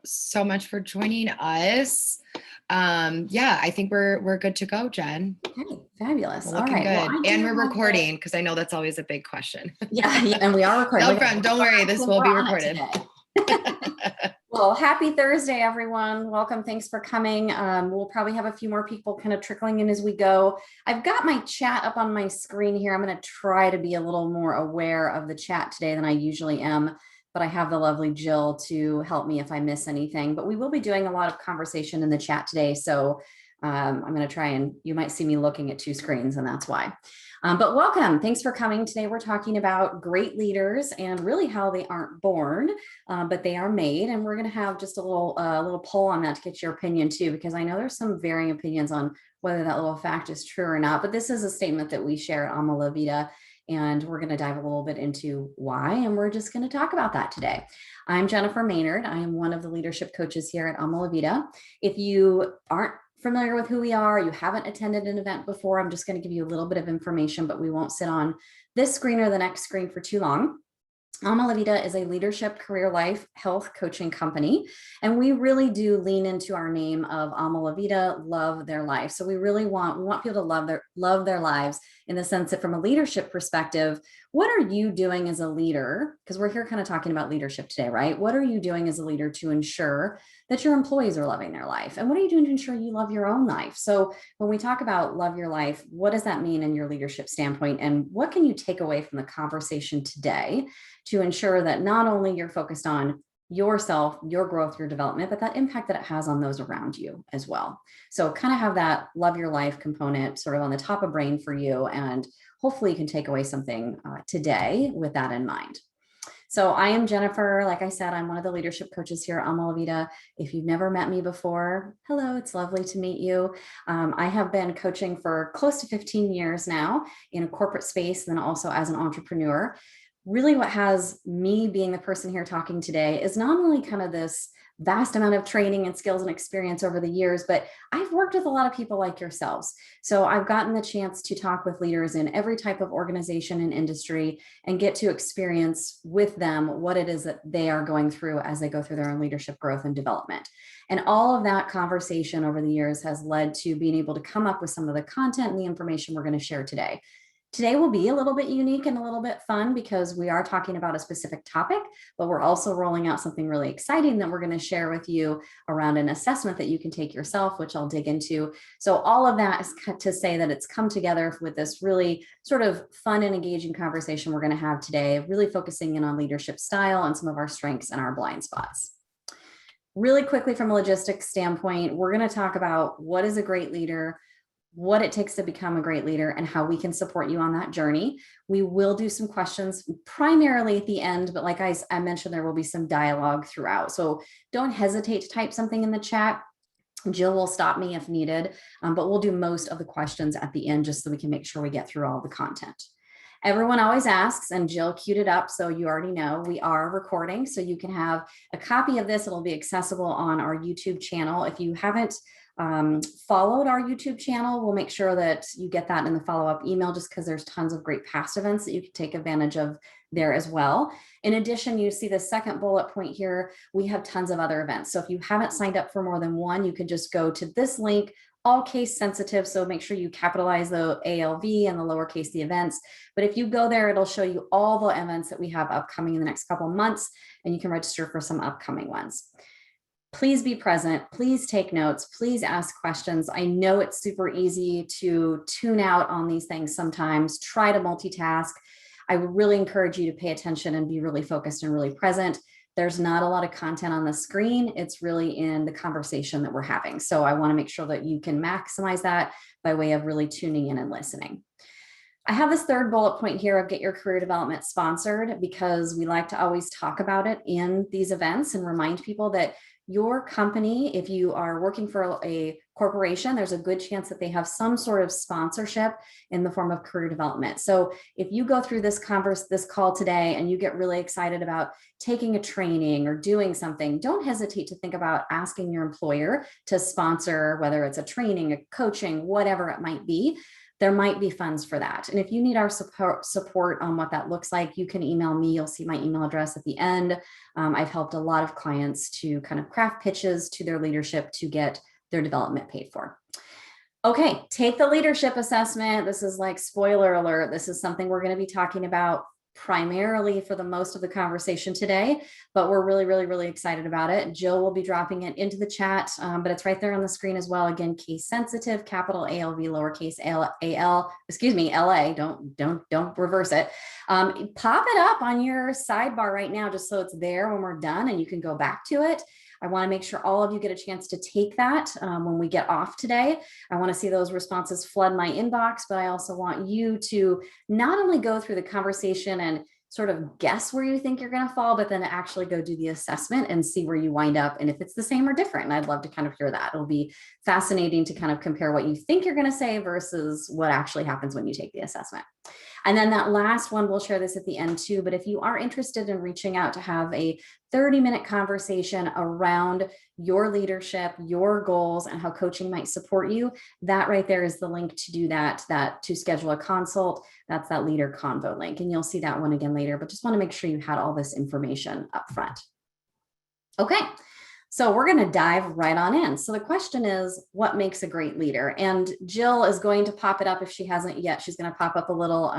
So much for joining us. Yeah, I think we're good to go, Jen. Okay, fabulous. We're All looking right. Well, good. I And do we're have recording because I know that's always a big question. and we are recording. No problem. Don't worry. This will We're be on it recorded. today. Well, happy Thursday, everyone. Welcome. Thanks for coming. We'll probably have a few more people kind of trickling in as we go. I've got my chat up on my screen here. I'm going to try to be a little more aware of the chat today than I usually am, but I have the lovely Jill to help me if I miss anything. But we will be doing a lot of conversation in the chat today. So I'm going to try, and you might see me looking at two screens, and that's why. But welcome. Thanks for coming. Today we're talking about great leaders and really how they aren't born, but they are made. And we're going to have just a little poll on that to get your opinion too, because I know there's some varying opinions on whether that little fact is true or not. But this is a statement that we share at Alma La Vida, and we're going to dive a little bit into why, and we're just going to talk about that today. I'm Jennifer Maynard. I am one of the leadership coaches here at Alma La Vida. If you aren't familiar with who we are, you haven't attended an event before, I'm just going to give you a little bit of information, but we won't sit on this screen or the next screen for too long. Alma La Vida is a leadership, career, life, health coaching company, and we really do lean into our name of Alma La Vida, love their life. So we want people to love their lives in the sense that from a leadership perspective, what are you doing as a leader? Because we're here kind of talking about leadership today, right? What are you doing as a leader to ensure that your employees are loving their life? And what are you doing to ensure you love your own life? So when we talk about love your life, what does that mean in your leadership standpoint? And what can you take away from the conversation today to ensure that not only you're focused on yourself, your growth, your development, but that impact that it has on those around you as well. So kind of have that love your life component sort of on the top of brain for you. And hopefully you can take away something today with that in mind. So I am Jennifer. Like I said, I'm one of the leadership coaches here at Alma La Vida. If you've never met me before, hello, it's lovely to meet you. I have been coaching for close to 15 years now in a corporate space, and then also as an entrepreneur. Really what has me being the person here talking today is not only kind of this vast amount of training and skills and experience over the years, but I've worked with a lot of people like yourselves. So I've gotten the chance to talk with leaders in every type of organization and industry and get to experience with them what it is that they are going through as they go through their own leadership growth and development. And all of that conversation over the years has led to being able to come up with some of the content and the information we're going to share today. Today will be a little bit unique and a little bit fun because we are talking about a specific topic, but we're also rolling out something really exciting that we're going to share with you around an assessment that you can take yourself, which I'll dig into. So all of that is to say that it's come together with this really sort of fun and engaging conversation we're going to have today, really focusing in on leadership style and some of our strengths and our blind spots. Really quickly from a logistics standpoint, we're going to talk about what is a great leader, what it takes to become a great leader, and how we can support you on that journey. We will do some questions primarily at the end, but like I mentioned, there will be some dialogue throughout. So don't hesitate to type something in the chat. Jill will stop me if needed, but we'll do most of the questions at the end just so we can make sure we get through all the content. Everyone always asks, and Jill queued it up, so you already know we are recording, so you can have a copy of this. It'll be accessible on our YouTube channel. If you haven't followed our YouTube channel, we'll make sure that you get that in the follow-up email, just because there's tons of great past events that you can take advantage of there as well. In addition, you see the second bullet point here, we have tons of other events. So if you haven't signed up for more than one, you can just go to this link, all case sensitive. So make sure you capitalize the ALV and the lowercase the events. But if you go there, it'll show you all the events that we have upcoming in the next couple of months, and you can register for some upcoming ones. Please be present. Please take notes. Please ask questions. I know it's super easy to tune out on these things sometimes. Try to multitask. I would really encourage you to pay attention and be really focused and really present. There's not a lot of content on the screen. It's really in the conversation that we're having. So I want to make sure that you can maximize that by way of really tuning in and listening. I have this third bullet point here of get your career development sponsored, because we like to always talk about it in these events and remind people that your company, if you are working for a corporation, there's a good chance that they have some sort of sponsorship in the form of career development. So if you go through this call today and you get really excited about taking a training or doing something, don't hesitate to think about asking your employer to sponsor, whether it's a training, a coaching, whatever it might be. there might be funds for that. And if you need our support on what that looks like, you can email me. You'll see my email address at the end. I've helped a lot of clients to kind of craft pitches to their leadership to get their development paid for. Okay, take the leadership assessment. This is like spoiler alert. This is something we're going to be talking about primarily for the most of the conversation today, but we're really, really, really excited about it. Jill will be dropping it into the chat, but it's right there on the screen as well. Again, case sensitive, capital ALV, lowercase AL, excuse me, LA. Don't reverse it. Pop it up on your sidebar right now, just so it's there when we're done and you can go back to it. I want to make sure all of you get a chance to take that when we get off today. I want to see those responses flood my inbox, but I also want you to not only go through the conversation and sort of guess where you think you're going to fall, but then actually go do the assessment and see where you wind up and if it's the same or different. And I'd love to kind of hear that. It'll be fascinating to kind of compare what you think you're going to say versus what actually happens when you take the assessment. And then that last one, we'll share this at the end too, but if you are interested in reaching out to have a 30-minute conversation around your leadership, your goals, and how coaching might support you, that right there is the link to do that to schedule a consult. That's that leader convo link. And you'll see that one again later, but just want to make sure you had all this information up front. Okay. So we're going to dive right on in. So the question is, what makes a great leader? And Jill is going to pop it up if she hasn't yet. She's going to pop up a little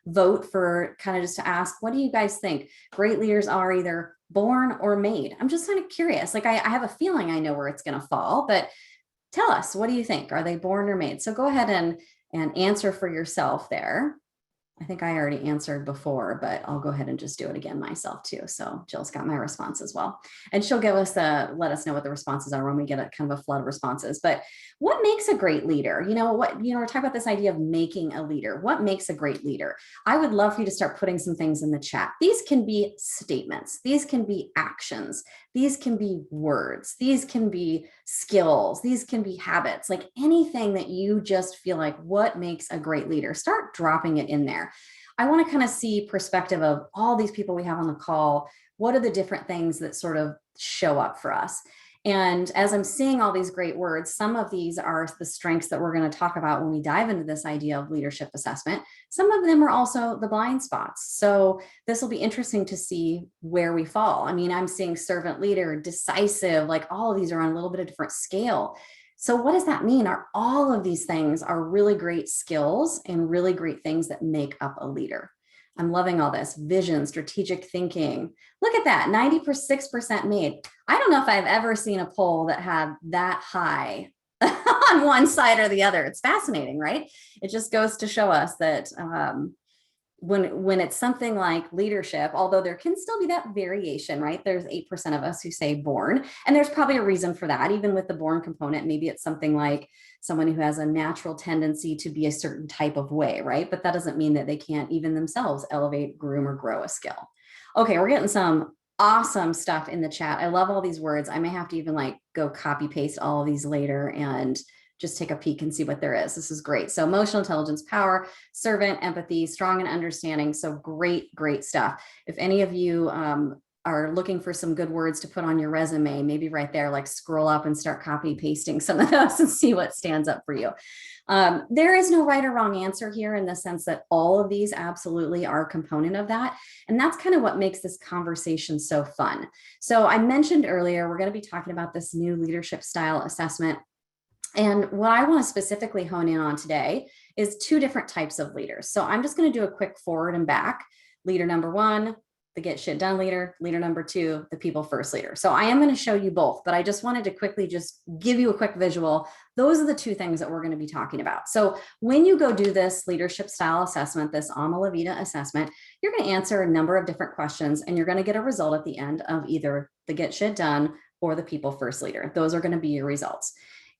vote for kind of just to ask, what do you guys think? Great leaders are either born or made. I'm just kind of curious. Like I have a feeling I know where it's going to fall, but tell us, what do you think? Are they born or made? So go ahead and answer for yourself there. I think I already answered before, but I'll go ahead and just do it again myself too. So Jill's got my response as well. And she'll give us let us know what the responses are when we get a kind of a flood of responses. But what makes a great leader? We're talking about this idea of making a leader. What makes a great leader? I would love for you to start putting some things in the chat. These can be statements. These can be actions. These can be words. These can be skills. These can be habits, like anything that you just feel like what makes a great leader. Start dropping it in there. I want to kind of see perspective of all these people we have on the call. What are the different things that sort of show up for us? And as I'm seeing all these great words, some of these are the strengths that we're going to talk about when we dive into this idea of leadership assessment. Some of them are also the blind spots. So this will be interesting to see where we fall. I mean, I'm seeing servant leader, decisive, like all of these are on a little bit of different scale. So what does that mean? Are all of these things are really great skills and really great things that make up a leader? I'm loving all this vision, strategic thinking. Look at that, 96% made. I don't know if I've ever seen a poll that had that high on one side or the other. It's fascinating, right? It just goes to show us that when it's something like leadership, although there can still be that variation, right? There's 8% of us who say born, and there's probably a reason for that. Even with the born component, maybe it's something like someone who has a natural tendency to be a certain type of way, right? But that doesn't mean that they can't even themselves elevate, groom, or grow a skill. Okay, we're getting some awesome stuff in the chat. I love all these words. I may have to even like go copy paste all of these later and just take a peek and see what there is. This is great. So emotional intelligence, power, servant, empathy, strong and understanding. So great, great stuff. If any of you are looking for some good words to put on your resume, maybe right there, like scroll up and start copy pasting some of those and see what stands up for you. There is no right or wrong answer here in the sense that all of these absolutely are a component of that. And that's kind of what makes this conversation so fun. So I mentioned earlier, we're going to be talking about this new leadership style assessment. And what I want to specifically hone in on today is two different types of leaders. So I'm just going to do a quick forward and back. Leader number one, the get shit done leader. Leader number two, the people first leader. So I am going to show you both, but I just wanted to quickly just give you a quick visual. Those are the two things that we're going to be talking about. So when you go do this leadership style assessment, this Alma La Vida assessment, you're going to answer a number of different questions and you're going to get a result at the end of either the get shit done or the people first leader. Those are going to be your results.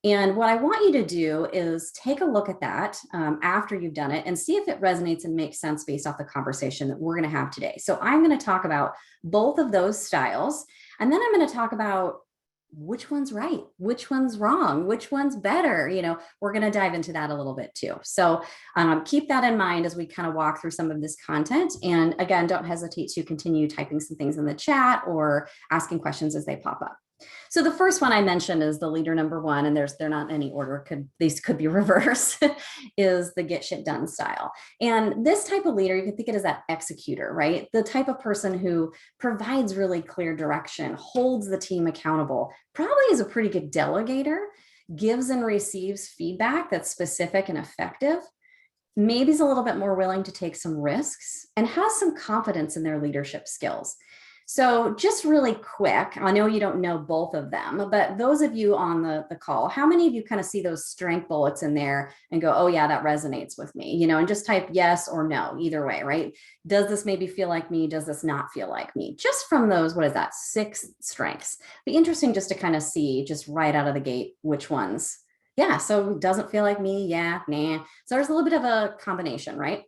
And what I want you to do is take a look at that after you've done it and see if it resonates and makes sense based off the conversation that we're going to have today. So I'm going to talk about both of those styles, and then I'm going to talk about which one's right, which one's wrong, which one's better. We're going to dive into that a little bit too. So keep that in mind as we kind of walk through some of this content. And again, don't hesitate to continue typing some things in the chat or asking questions as they pop up. So the first one I mentioned is the leader number one, and they're not in any order. These could be reverse, is the get shit done style. And this type of leader, you can think of it as that executor, right? The type of person who provides really clear direction, holds the team accountable, probably is a pretty good delegator, gives and receives feedback that's specific and effective, maybe is a little bit more willing to take some risks, and has some confidence in their leadership skills. So just really quick, I know you don't know both of them, but those of you on the call, how many of you kind of see those strength bullets in there and go, oh yeah, that resonates with me, and just type yes or no, either way, right? Does this maybe feel like me? Does this not feel like me? Just from those, what is that, 6 strengths. Be interesting just to kind of see just right out of the gate, which ones. Yeah, so doesn't feel like me, yeah, nah. So there's a little bit of a combination, right?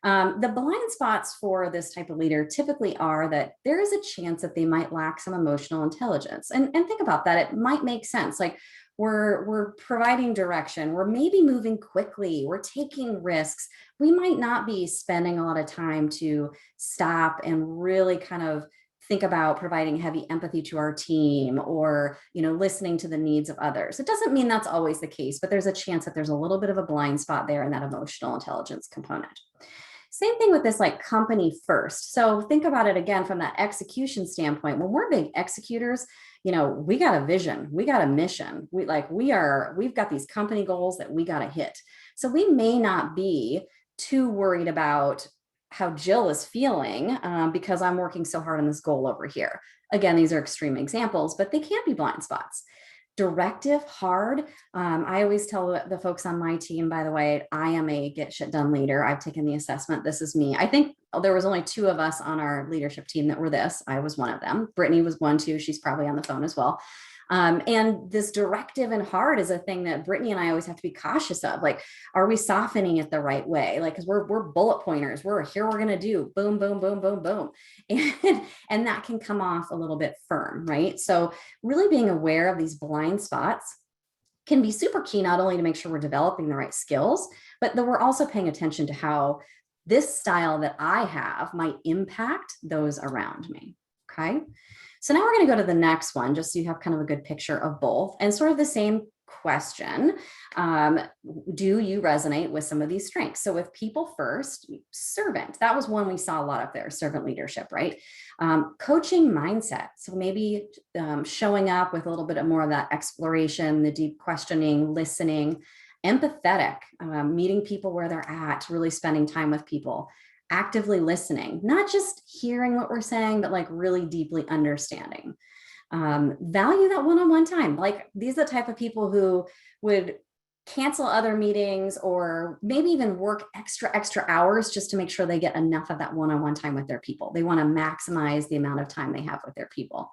The blind spots for this type of leader typically are that there is a chance that they might lack some emotional intelligence. And think about that. It might make sense. Like we're providing direction. We're maybe moving quickly. We're taking risks. We might not be spending a lot of time to stop and really kind of think about providing heavy empathy to our team or, listening to the needs of others. It doesn't mean that's always the case, but there's a chance that there's a little bit of a blind spot there in that emotional intelligence component. Same thing with this like company first. So think about it again from that execution standpoint. When we're big executors, we got a vision, we got a mission. We've got these company goals that we got to hit. So we may not be too worried about how Jill is feeling because I'm working so hard on this goal over here. Again, these are extreme examples, but they can be blind spots. Directive, hard. I always tell the folks on my team, by the way, I am a get shit done leader. I've taken the assessment. This is me. I think there was only 2 of us on our leadership team that were this. I was one of them. Brittany was one too. She's probably on the phone as well. And this directive and hard is a thing that Brittany and I always have to be cautious of. Like, are we softening it the right way? Like, because we're bullet pointers. We're going to do boom, boom, boom, boom, boom. And that can come off a little bit firm, right? So really being aware of these blind spots can be super key, not only to make sure we're developing the right skills, but that we're also paying attention to how this style that I have might impact those around me. Okay. So now we're going to go to the next one, just so you have kind of a good picture of both, and sort of the same question. Do you resonate with some of these strengths? So with people first, servant, that was one we saw a lot up there, servant leadership, right? Coaching mindset. So maybe showing up with a little bit more of that exploration, the deep questioning, listening, empathetic, meeting people where they're at, really spending time with people, actively listening, not just hearing what we're saying, but like really deeply understanding. Value that one-on-one time. Like these are the type of people who would cancel other meetings or maybe even work extra hours just to make sure they get enough of that one-on-one time with their people. They want to maximize the amount of time they have with their people.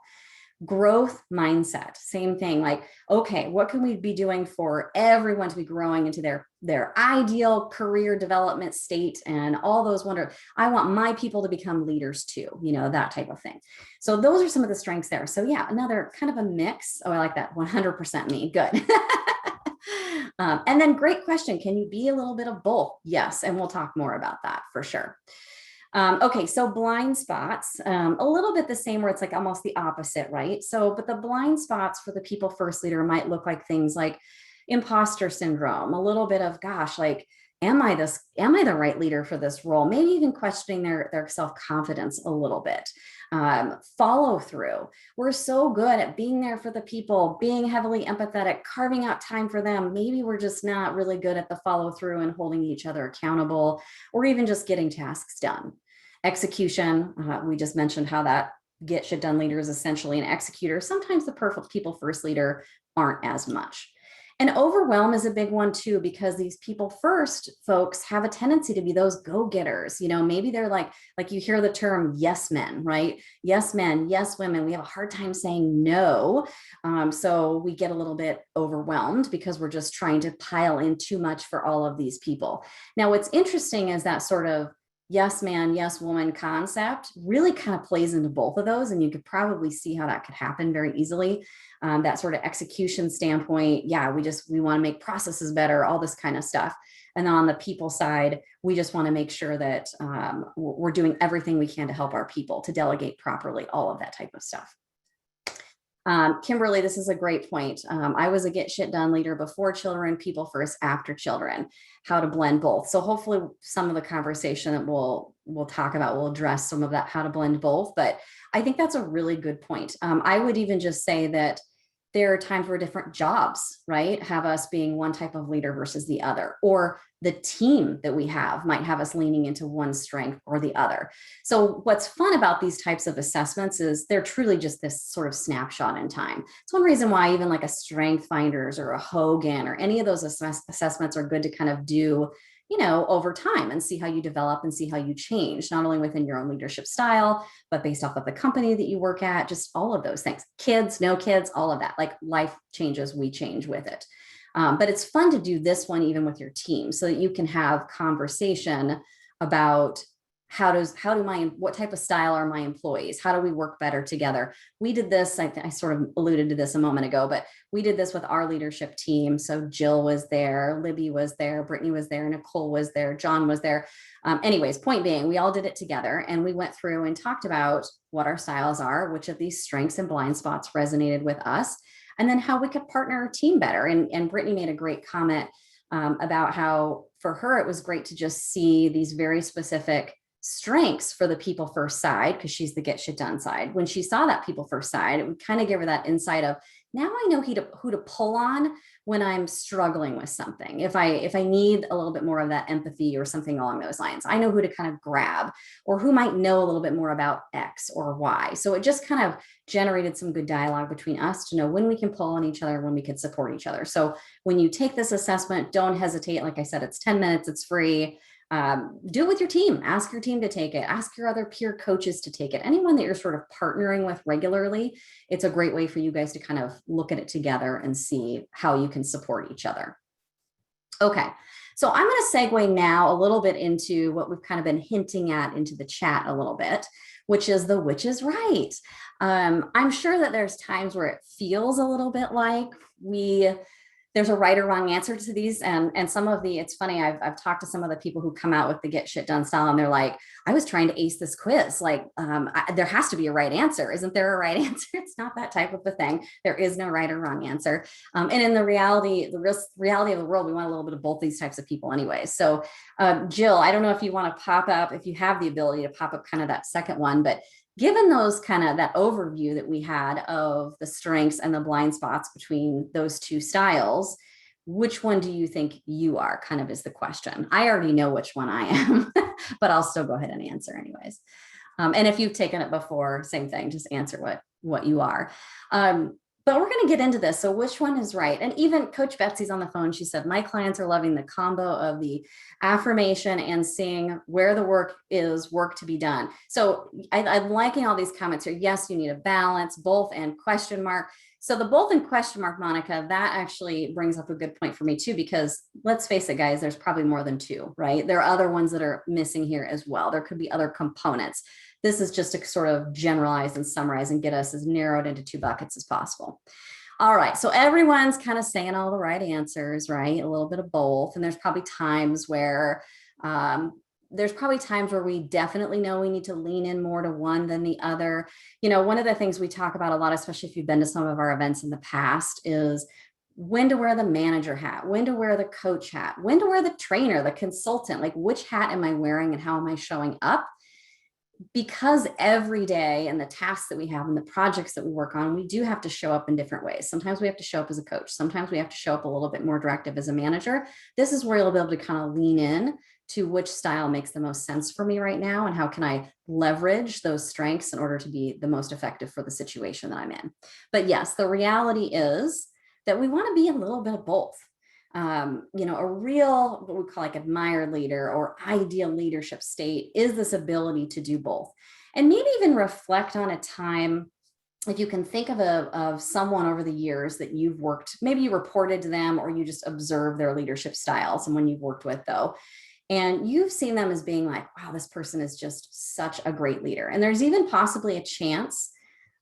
Growth mindset, same thing. Like, okay, what can we be doing for everyone to be growing into their ideal career development state and all those I want my people to become leaders too, that type of thing. So those are some of the strengths there. So yeah, another kind of a mix. Oh, I like that. 100% me. Good. And then great question. Can you be a little bit of both? Yes. And we'll talk more about that for sure. Okay, so blind spots, a little bit the same where it's like almost the opposite, right? So, but the blind spots for the people first leader might look like things like imposter syndrome, a little bit of, gosh, like, am I the right leader for this role? Maybe even questioning their self-confidence a little bit. Follow through. We're so good at being there for the people, being heavily empathetic, carving out time for them. Maybe we're just not really good at the follow through and holding each other accountable, or even just getting tasks done. Execution, we just mentioned how that get shit done leader is essentially an executor. Sometimes the perfect people first leader aren't as much. And overwhelm is a big one too, because these people first folks have a tendency to be those go-getters. Maybe they're like you hear the term yes men, right? Yes men, yes women. We have a hard time saying no. So we get a little bit overwhelmed because we're just trying to pile in too much for all of these people. Now, what's interesting is that sort of yes man, yes woman concept really kind of plays into both of those. And you could probably see how that could happen very easily. That sort of execution standpoint. Yeah, we want to make processes better, all this kind of stuff. And then on the people side, we just want to make sure that we're doing everything we can to help our people to delegate properly, all of that type of stuff. Kimberly, this is a great point. I was a get shit done leader before children, people first, after children, how to blend both. So hopefully some of the conversation that we'll talk about will address some of that, how to blend both. But I think that's a really good point. I would even just say that there are times where different jobs, right, have us being one type of leader versus the other, or the team that we have might have us leaning into one strength or the other. So what's fun about these types of assessments is they're truly just this sort of snapshot in time. It's one reason why even like a Strength Finders or a Hogan or any of those assessments are good to kind of do, over time and see how you develop and see how you change, not only within your own leadership style, but based off of the company that you work at, just all of those things. Kids, no kids, all of that. Like life changes, we change with it. But it's fun to do this one even with your team so that you can have conversation about what type of style are my employees? How do we work better together? We did this, I sort of alluded to this a moment ago, but we did this with our leadership team. So Jill was there, Libby was there, Brittany was there, Nicole was there, John was there. Anyways, point being, we all did it together and we went through and talked about what our styles are, which of these strengths and blind spots resonated with us, and then how we could partner our team better. And Brittany made a great comment about how for her, it was great to just see these very specific strengths for the people first side, because she's the get shit done side. When she saw that people first side, it would kind of give her that insight of, now I know who to pull on when I'm struggling with something. If I need a little bit more of that empathy or something along those lines, I know who to kind of grab, or who might know a little bit more about X or Y. So it just kind of generated some good dialogue between us to know when we can pull on each other, when we can support each other. So when you take this assessment, don't hesitate. Like I said, it's 10 minutes, it's free. Do it with your team. Ask your team to take it. Ask your other peer coaches to take it. Anyone that you're sort of partnering with regularly, it's a great way for you guys to kind of look at it together and see how you can support each other. Okay, so I'm going to segue now a little bit into what we've kind of been hinting at into the chat a little bit, which is the which is right. I'm sure that there's times where it feels a little bit like there's a right or wrong answer to these. And some of it's funny, I've talked to some of the people who come out with the get shit done style, and they're like, I was trying to ace this quiz. Like, there has to be a right answer. Isn't there a right answer? It's not that type of a thing. There is no right or wrong answer. And in the reality of the world, we want a little bit of both these types of people anyway. So Jill, I don't know if you want to pop up, if you have the ability to pop up kind of that second one, but given those kind of that overview that we had of the strengths and the blind spots between those two styles, which one do you think you are, kind of is the question. I already know which one I am, but I'll still go ahead and answer anyways. And if you've taken it before, same thing, just answer what you are. But we're going to get into this. So which one is right? And even Coach Betsy's on the phone. She said, my clients are loving the combo of the affirmation and seeing where the work to be done. So I'm liking all these comments here. Yes, you need a balance, both and question mark. So the both and question mark, Monica, that actually brings up a good point for me too, because let's face it, guys, there's probably more than two, right? There are other ones that are missing here as well. There could be other components. This is just to sort of generalize and summarize and get us as narrowed into two buckets as possible. All right, so everyone's kind of saying all the right answers, right? A little bit of both. And there's probably times where we definitely know we need to lean in more to one than the other. One of the things we talk about a lot, especially if you've been to some of our events in the past, is when to wear the manager hat, when to wear the coach hat, when to wear the trainer, the consultant, like which hat am I wearing and how am I showing up? Because every day and the tasks that we have and the projects that we work on, we do have to show up in different ways. Sometimes we have to show up as a coach. Sometimes we have to show up a little bit more directive as a manager. This is where you'll be able to kind of lean in to which style makes the most sense for me right now, and how can I leverage those strengths in order to be the most effective for the situation that I'm in. But yes, the reality is that we want to be a little bit of both. A real, what we call like admired leader or ideal leadership state is this ability to do both. And maybe even reflect on a time, if you can think of someone over the years that you've worked, maybe you reported to them or you just observed their leadership style, someone you've worked with though, and you've seen them as being like, wow, this person is just such a great leader. And there's even possibly a chance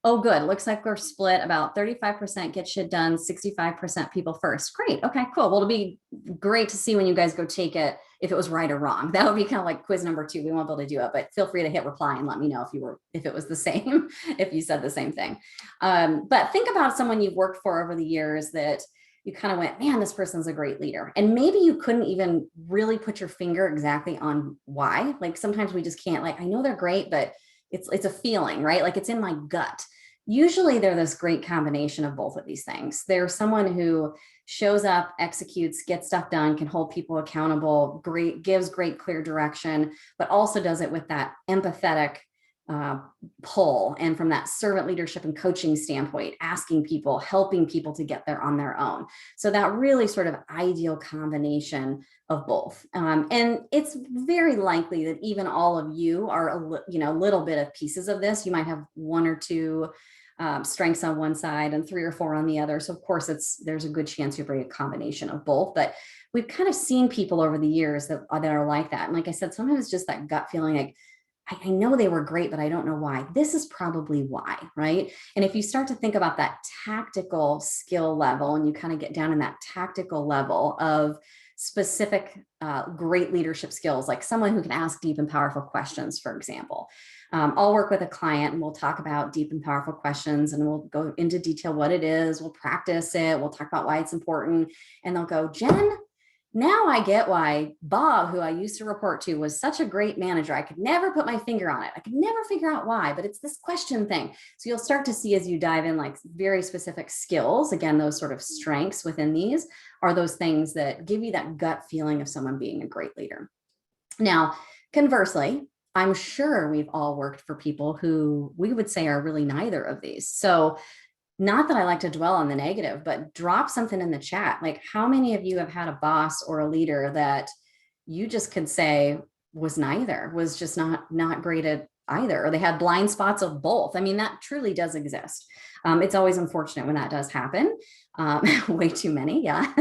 Oh, good. Looks like we're split about 35% get shit done, 65% people first. Great. Okay, cool. Well, it'll be great to see when you guys go take it, if it was right or wrong. That would be kind of like quiz number 2. We won't be able to do it, but feel free to hit reply and let me know if it was the same, if you said the same thing. But think about someone you've worked for over the years that you kind of went, man, this person's a great leader. And maybe you couldn't even really put your finger exactly on why. Like sometimes we just can't, like, I know they're great, but it's a feeling, right? Like it's in my gut. Usually they're this great combination of both of these things. They're someone who shows up, executes, gets stuff done, can hold people accountable, gives great clear direction, but also does it with that empathetic pull, and from that servant leadership and coaching standpoint, asking people, helping people to get there on their own. So that really sort of ideal combination of both. And it's very likely that even all of you are a little bit of pieces of this. You might have 1 or 2 strengths on one side and 3 or 4 on the other. So of course there's a good chance you bring a combination of both, but we've kind of seen people over the years that are like that. And like I said, sometimes it's just that gut feeling, like, I know they were great, but I don't know why. This is probably why, right? And if you start to think about that tactical skill level, and you kind of get down in that tactical level of specific great leadership skills, like someone who can ask deep and powerful questions, for example. I'll work with a client and we'll talk about deep and powerful questions, and we'll go into detail what it is. We'll practice it. We'll talk about why it's important. And they'll go, Jen, now I get why Bob, who I used to report to, was such a great manager. I could never put my finger on it. I could never figure out why, but it's this question thing. So you'll start to see as you dive in, like very specific skills. Again, those sort of strengths within these are those things that give you that gut feeling of someone being a great leader. Now, conversely, I'm sure we've all worked for people who we would say are really neither of these. So not that I like to dwell on the negative, but drop something in the chat. Like, how many of you have had a boss or a leader that you just could say was neither, was just not great at either, or they had blind spots of both? I mean, that truly does exist. It's always unfortunate when that does happen. Way too many, yeah.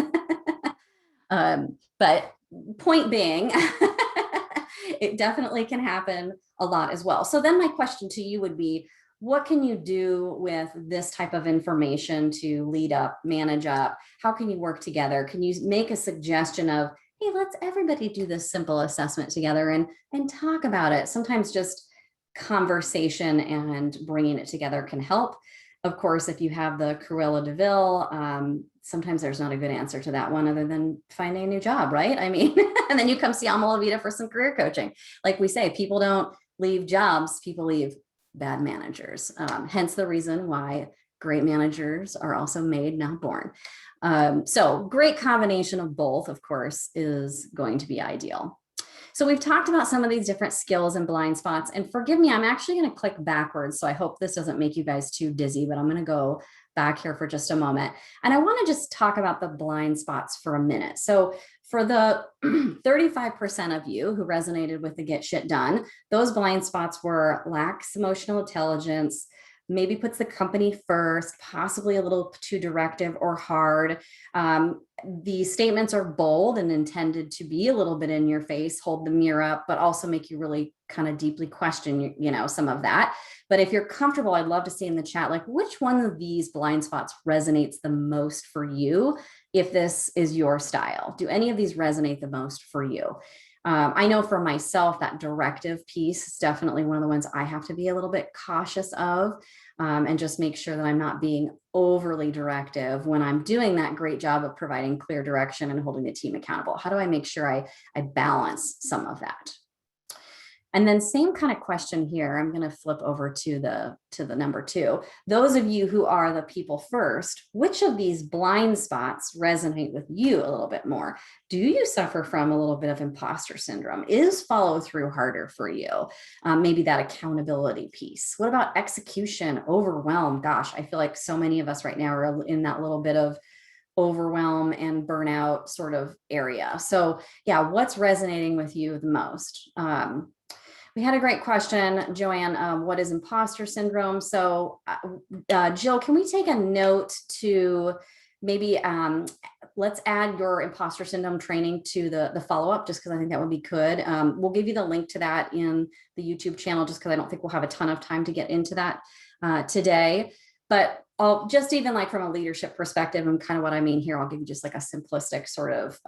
But point being, it definitely can happen a lot as well. So then my question to you would be, what can you do with this type of information to lead up, manage up? How can you work together? Can you make a suggestion of, hey, let's everybody do this simple assessment together and talk about it? Sometimes just conversation and bringing it together can help. Of course, if you have the Cruella de Vil, sometimes there's not a good answer to that one other than finding a new job, right? I mean, and then you come see Alma Lavita for some career coaching. Like we say, people don't leave jobs, people leave bad managers. Hence the reason why great managers are also made, not born. So great combination of both, of course, is going to be ideal. So we've talked about some of these different skills and blind spots, and forgive me, I'm actually going to click backwards. So I hope this doesn't make you guys too dizzy, but I'm going to go back here for just a moment. And I want to just talk about the blind spots for a minute. So for the 35% of you who resonated with the get shit done, those blind spots were lacks emotional intelligence, maybe puts the company first, possibly a little too directive or hard. The statements are bold and intended to be a little bit in your face, hold the mirror up, but also make you really kind of deeply question, some of that. But if you're comfortable, I'd love to see in the chat, like, which one of these blind spots resonates the most for you if this is your style? Do any of these resonate the most for you? I know for myself, that directive piece is definitely one of the ones I have to be a little bit cautious of, and just make sure that I'm not being overly directive when I'm doing that great job of providing clear direction and holding the team accountable. How do I make sure I balance some of that? And then same kind of question here. I'm going to flip over to the number 2. Those of you who are the people first, which of these blind spots resonate with you a little bit more? Do you suffer from a little bit of imposter syndrome? Is follow through harder for you? Maybe that accountability piece. What about execution, overwhelm? Gosh, I feel like so many of us right now are in that little bit of overwhelm and burnout sort of area. So yeah, what's resonating with you the most? We had a great question, Joanne. What is imposter syndrome? So Jill, can we take a note to maybe let's add your imposter syndrome training to the follow-up, just because I think that would be good. We'll give you the link to that in the YouTube channel, just because I don't think we'll have a ton of time to get into that today. But I'll just, even like from a leadership perspective, and kind of what I mean here, I'll give you just like a simplistic sort of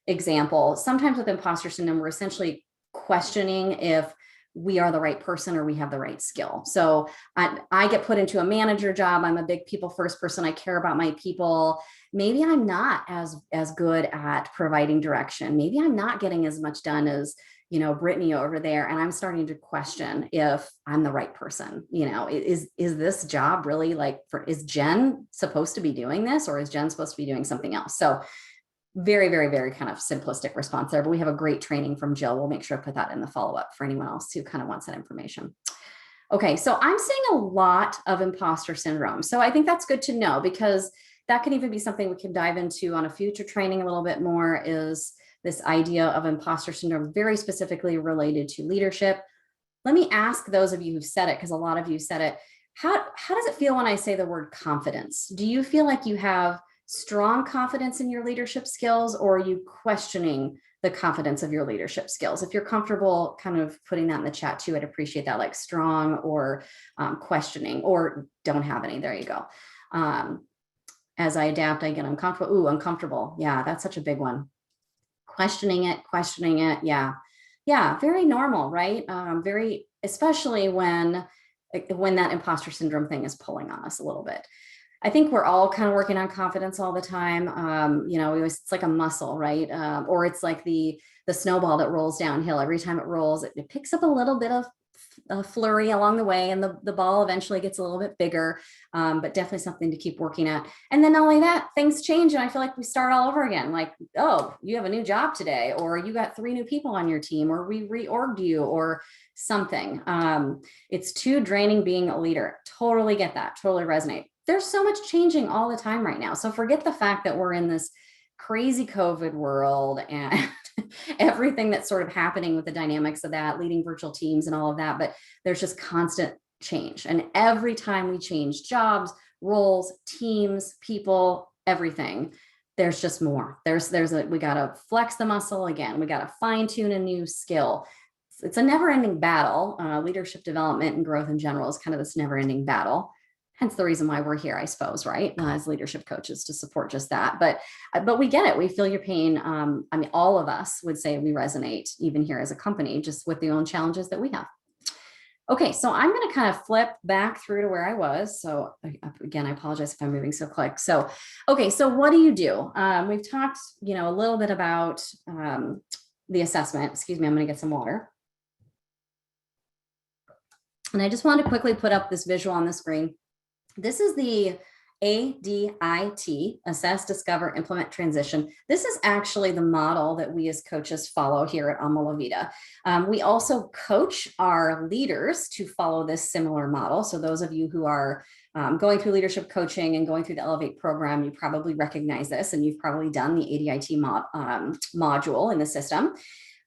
example. Sometimes with imposter syndrome, we're essentially questioning if we are the right person or we have the right skill. So I get put into a manager job. I'm a big people first person. I care about my people. Maybe I'm not as good at providing direction. Maybe I'm not getting as much done as, Brittany over there. And I'm starting to question if I'm the right person. Is this job really is Jen supposed to be doing this, or is Jen supposed to be doing something else? So very, very, very kind of simplistic response there, but we have a great training from Jill. We'll make sure to put that in the follow-up for anyone else who kind of wants that information. Okay, so I'm seeing a lot of imposter syndrome. So I think that's good to know, because that can even be something we can dive into on a future training a little bit more, is this idea of imposter syndrome, very specifically related to leadership. Let me ask those of you who've said it, because a lot of you said it, how does it feel when I say the word confidence? Do you feel like you have strong confidence in your leadership skills, or are you questioning the confidence of your leadership skills? If you're comfortable kind of putting that in the chat too, I'd appreciate that, like strong or questioning, or don't have any. There you go. As I adapt, I get uncomfortable. Ooh, uncomfortable. Yeah, that's such a big one. Questioning it. Yeah, very normal, right? Especially when that imposter syndrome thing is pulling on us a little bit. I think we're all kind of working on confidence all the time. It's like a muscle, right? Or it's like the snowball that rolls downhill. Every time it rolls, it picks up a little bit of a flurry along the way, and the ball eventually gets a little bit bigger, but definitely something to keep working at. And then not only that, things change, and I feel like we start all over again. Like, oh, you have a new job today, or you got 3 new people on your team, or we reorged you, or something. It's too draining being a leader. Totally get that. Totally resonate. There's so much changing all the time right now. So forget the fact that we're in this crazy COVID world and everything that's sort of happening with the dynamics of that, leading virtual teams and all of that. But there's just constant change. And every time we change jobs, roles, teams, people, everything, there's just more. We got to flex the muscle again. We got to fine tune a new skill. It's a never ending battle. Leadership development and growth in general is kind of this never ending battle. Hence the reason why we're here, I suppose, right? As leadership coaches, to support just that. But we get it. We feel your pain. All of us would say we resonate, even here as a company, just with the own challenges that we have. Okay, so I'm going to kind of flip back through to where I was. So again, I apologize if I'm moving so quick. So, okay, so what do you do? We've talked, a little bit about the assessment. Excuse me, I'm going to get some water. And I just wanted to quickly put up this visual on the screen. This is the ADIT, Assess, Discover, Implement, Transition. This is actually the model that we as coaches follow here at Alma La Vida. We also coach our leaders to follow this similar model. So those of you who are going through leadership coaching and going through the Elevate program, you probably recognize this, and you've probably done the ADIT module in the system.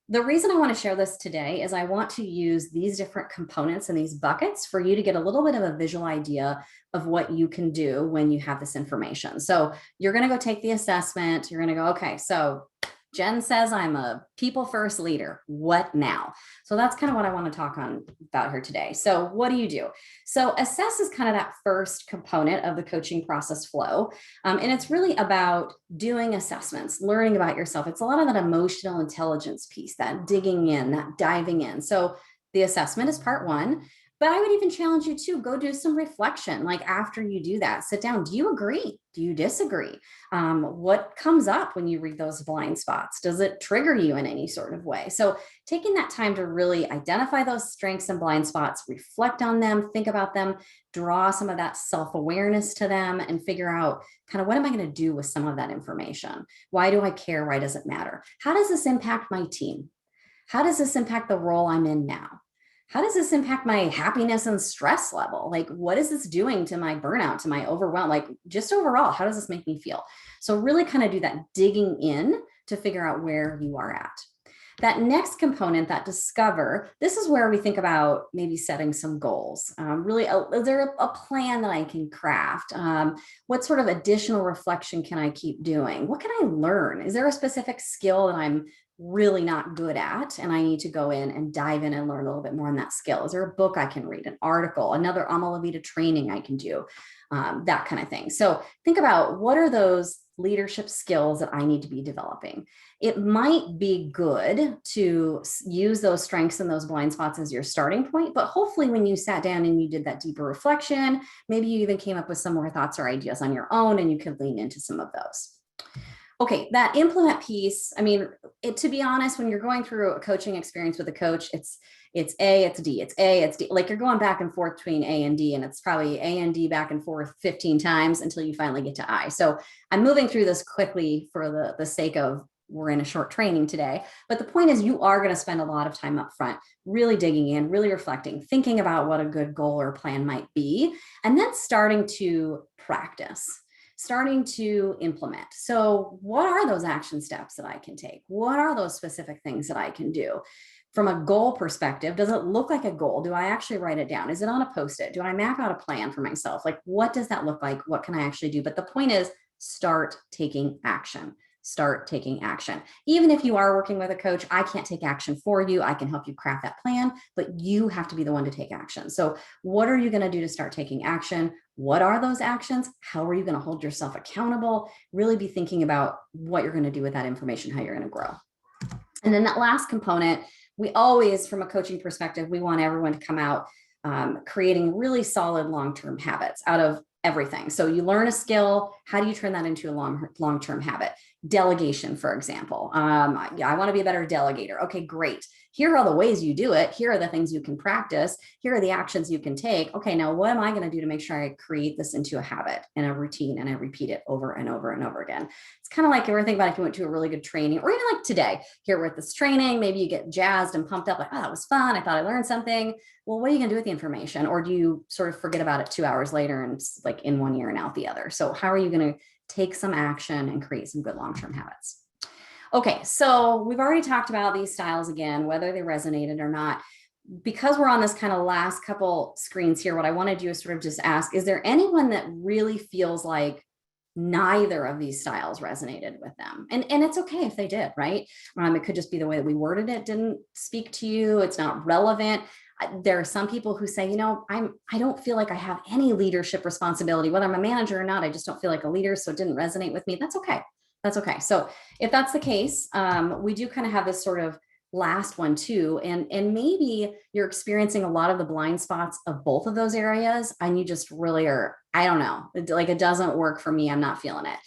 The reason I want to share this today is I want to use these different components and these buckets for you to get a little bit of a visual idea of what you can do when you have this information. So you're going to go take the assessment. You're going to go, okay, so Jen says I'm a people first leader. What now? So that's kind of what I want to talk about here today. So what do you do? So assess is kind of that first component of the coaching process flow. And it's really about doing assessments, learning about yourself. It's a lot of that emotional intelligence piece, that digging in, that diving in. So the assessment is part one. But I would even challenge you to go do some reflection. Like after you do that, sit down. Do you agree? Do you disagree? What comes up when you read those blind spots? Does it trigger you in any sort of way? So taking that time to really identify those strengths and blind spots, reflect on them, think about them, draw some of that self-awareness to them, and figure out kind of what am I going to do with some of that information? Why do I care? Why does it matter? How does this impact my team? How does this impact the role I'm in now? How does this impact my happiness and stress level? Like, what is this doing to my burnout, to my overwhelm? Like, just overall, how does this make me feel? So really kind of do that digging in to figure out where you are at. That next component, that discover, this is where we think about maybe setting some goals. Is there a plan that I can craft? What sort of additional reflection can I keep doing? What can I learn? Is there a specific skill that I'm really not good at, and I need to go in and dive in and learn a little bit more on that skill? Is there a book I can read, an article, another Amalevita training I can do, that kind of thing. So think about, what are those leadership skills that I need to be developing? It might be good to use those strengths and those blind spots as your starting point, but hopefully when you sat down and you did that deeper reflection, maybe you even came up with some more thoughts or ideas on your own, and you could lean into some of those. Okay, that implement piece, I mean, to be honest, when you're going through a coaching experience with a coach, it's A, it's D, it's A, it's D. Like, you're going back and forth between A and D, and it's probably A and D back and forth 15 times until you finally get to I. So I'm moving through this quickly for the sake of, we're in a short training today. But the point is, you are going to spend a lot of time up front, really digging in, really reflecting, thinking about what a good goal or plan might be, and then starting to practice, starting to implement. So what are those action steps that I can take? What are those specific things that I can do? From a goal perspective, does it look like a goal? Do I actually write it down? Is it on a Post-it? Do I map out a plan for myself? Like, what does that look like? What can I actually do? But the point is, start taking action. Start taking action. Even if you are working with a coach, I can't take action for you. I can help you craft that plan, but you have to be the one to take action. So what are you going to do to start taking action? What are those actions? How are you going to hold yourself accountable? Really be thinking about what you're going to do with that information, how you're going to grow. And then that last component, we always, from a coaching perspective, we want everyone to come out creating really solid long-term habits out of everything. So you learn a skill. How do you turn that into a long-term habit? Delegation, for example. I want to be a better delegator. Okay, great. Here are the ways you do it. Here are the things you can practice. Here are the actions you can take. Okay, now what am I going to do to make sure I create this into a habit and a routine, and I repeat it over and over and over again? It's kind of like, if you think about if you went to a really good training, or even like today, here we're at this training, maybe you get jazzed and pumped up, like, oh, that was fun. I thought I learned something. Well, what are you going to do with the information? Or do you sort of forget about it 2 hours later, and it's like in one ear and out the other? So how are you going to take some action and create some good long-term habits? Okay, so we've already talked about these styles again, whether they resonated or not. Because we're on this kind of last couple screens here, what I want to do is sort of just ask, is there anyone that really feels like neither of these styles resonated with them? And it's okay if they did, right? It could just be the way that we worded it didn't speak to you. It's not relevant. There are some people who say, I don't feel like I have any leadership responsibility, whether I'm a manager or not. I just don't feel like a leader, so it didn't resonate with me. That's okay. That's okay. So if that's the case, we do kind of have this sort of last one too. And maybe you're experiencing a lot of the blind spots of both of those areas, and you just really are, I don't know, like, it doesn't work for me. I'm not feeling it.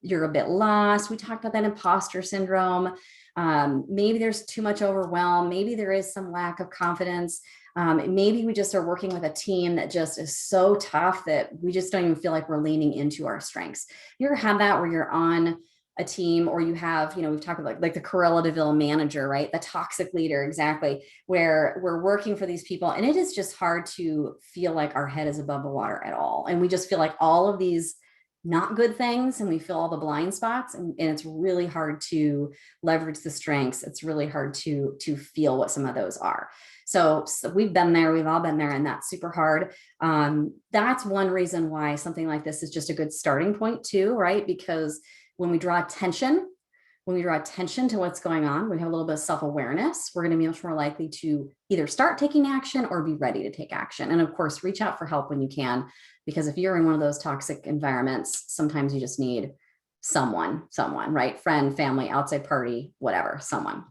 You're a bit lost. We talked about that imposter syndrome. Maybe there's too much overwhelm. Maybe there is some lack of confidence. Maybe we just are working with a team that just is so tough that we just don't even feel like we're leaning into our strengths. You ever had that where you're on a team, or you have, we've talked about like the Corella DeVille manager, right? The toxic leader, exactly, where we're working for these people, and it is just hard to feel like our head is above the water at all. And we just feel like all of these not good things, and we feel all the blind spots, and it's really hard to leverage the strengths. It's really hard to feel what some of those are. So we've been there, we've all been there, and that's super hard. That's one reason why something like this is just a good starting point too, right? Because when we draw attention to what's going on, we have a little bit of self-awareness, we're going to be much more likely to either start taking action or be ready to take action. And of course, reach out for help when you can, because if you're in one of those toxic environments, sometimes you just need someone, right? Friend, family, outside party, whatever, someone.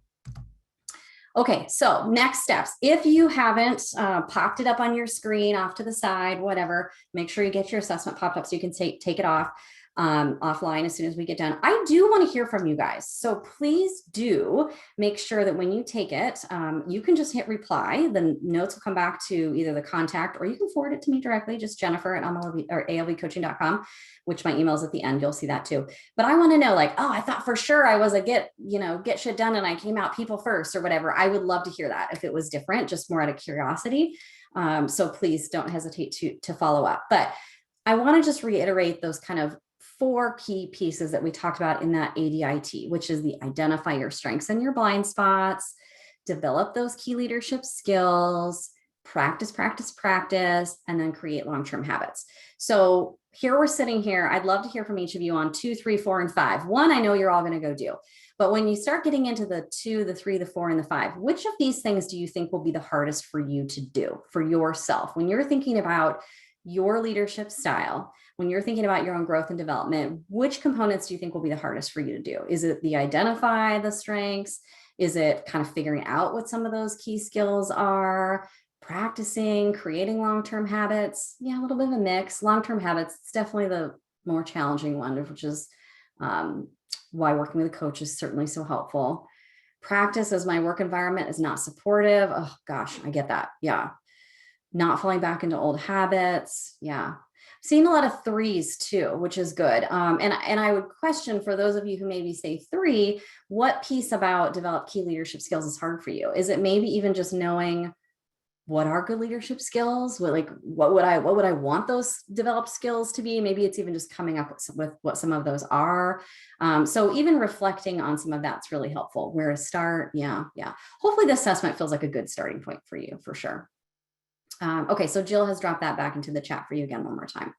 Okay, so next steps. If you haven't popped it up on your screen, off to the side, whatever, make sure you get your assessment popped up so you can take it off offline as soon as we get done. I do want to hear from you guys. So please do make sure that when you take it, you can just hit reply. The notes will come back to either the contact, or you can forward it to me directly, just Jennifer at alvcoaching.com, which my email is at the end. You'll see that too. But I want to know, like, oh, I thought for sure I was a get shit done and I came out people first or whatever. I would love to hear that if it was different, just more out of curiosity. So please don't hesitate to follow up. But I want to just reiterate those kind of 4 key pieces that we talked about in that ADIT, which is the identify your strengths and your blind spots, develop those key leadership skills, practice, and then create long-term habits. So here we're sitting here. I'd love to hear from each of you on 2, 3, 4, and 5. 1, I know you're all going to go do. But when you start getting into the 2, the 3, the 4, and the 5, which of these things do you think will be the hardest for you to do for yourself? When you're thinking about your leadership style, when you're thinking about your own growth and development, which components do you think will be the hardest for you to do? Is it the identify the strengths? Is it kind of figuring out what some of those key skills are? Practicing, creating long-term habits? Yeah, a little bit of a mix. Long-term habits, it's definitely the more challenging one, which is why working with a coach is certainly so helpful. Practice, as my work environment is not supportive. Oh gosh, I get that. Yeah. Not falling back into old habits. Yeah. Seeing a lot of 3s too, which is good. And I would question, for those of you who maybe say 3, what piece about develop key leadership skills is hard for you? Is it maybe even just knowing what are good leadership skills? What would I want those developed skills to be? Maybe it's even just coming up with what some of those are. So even reflecting on some of that's really helpful. Where to start? Yeah. Hopefully the assessment feels like a good starting point for you, for sure. Okay, so Jill has dropped that back into the chat for you again one more time.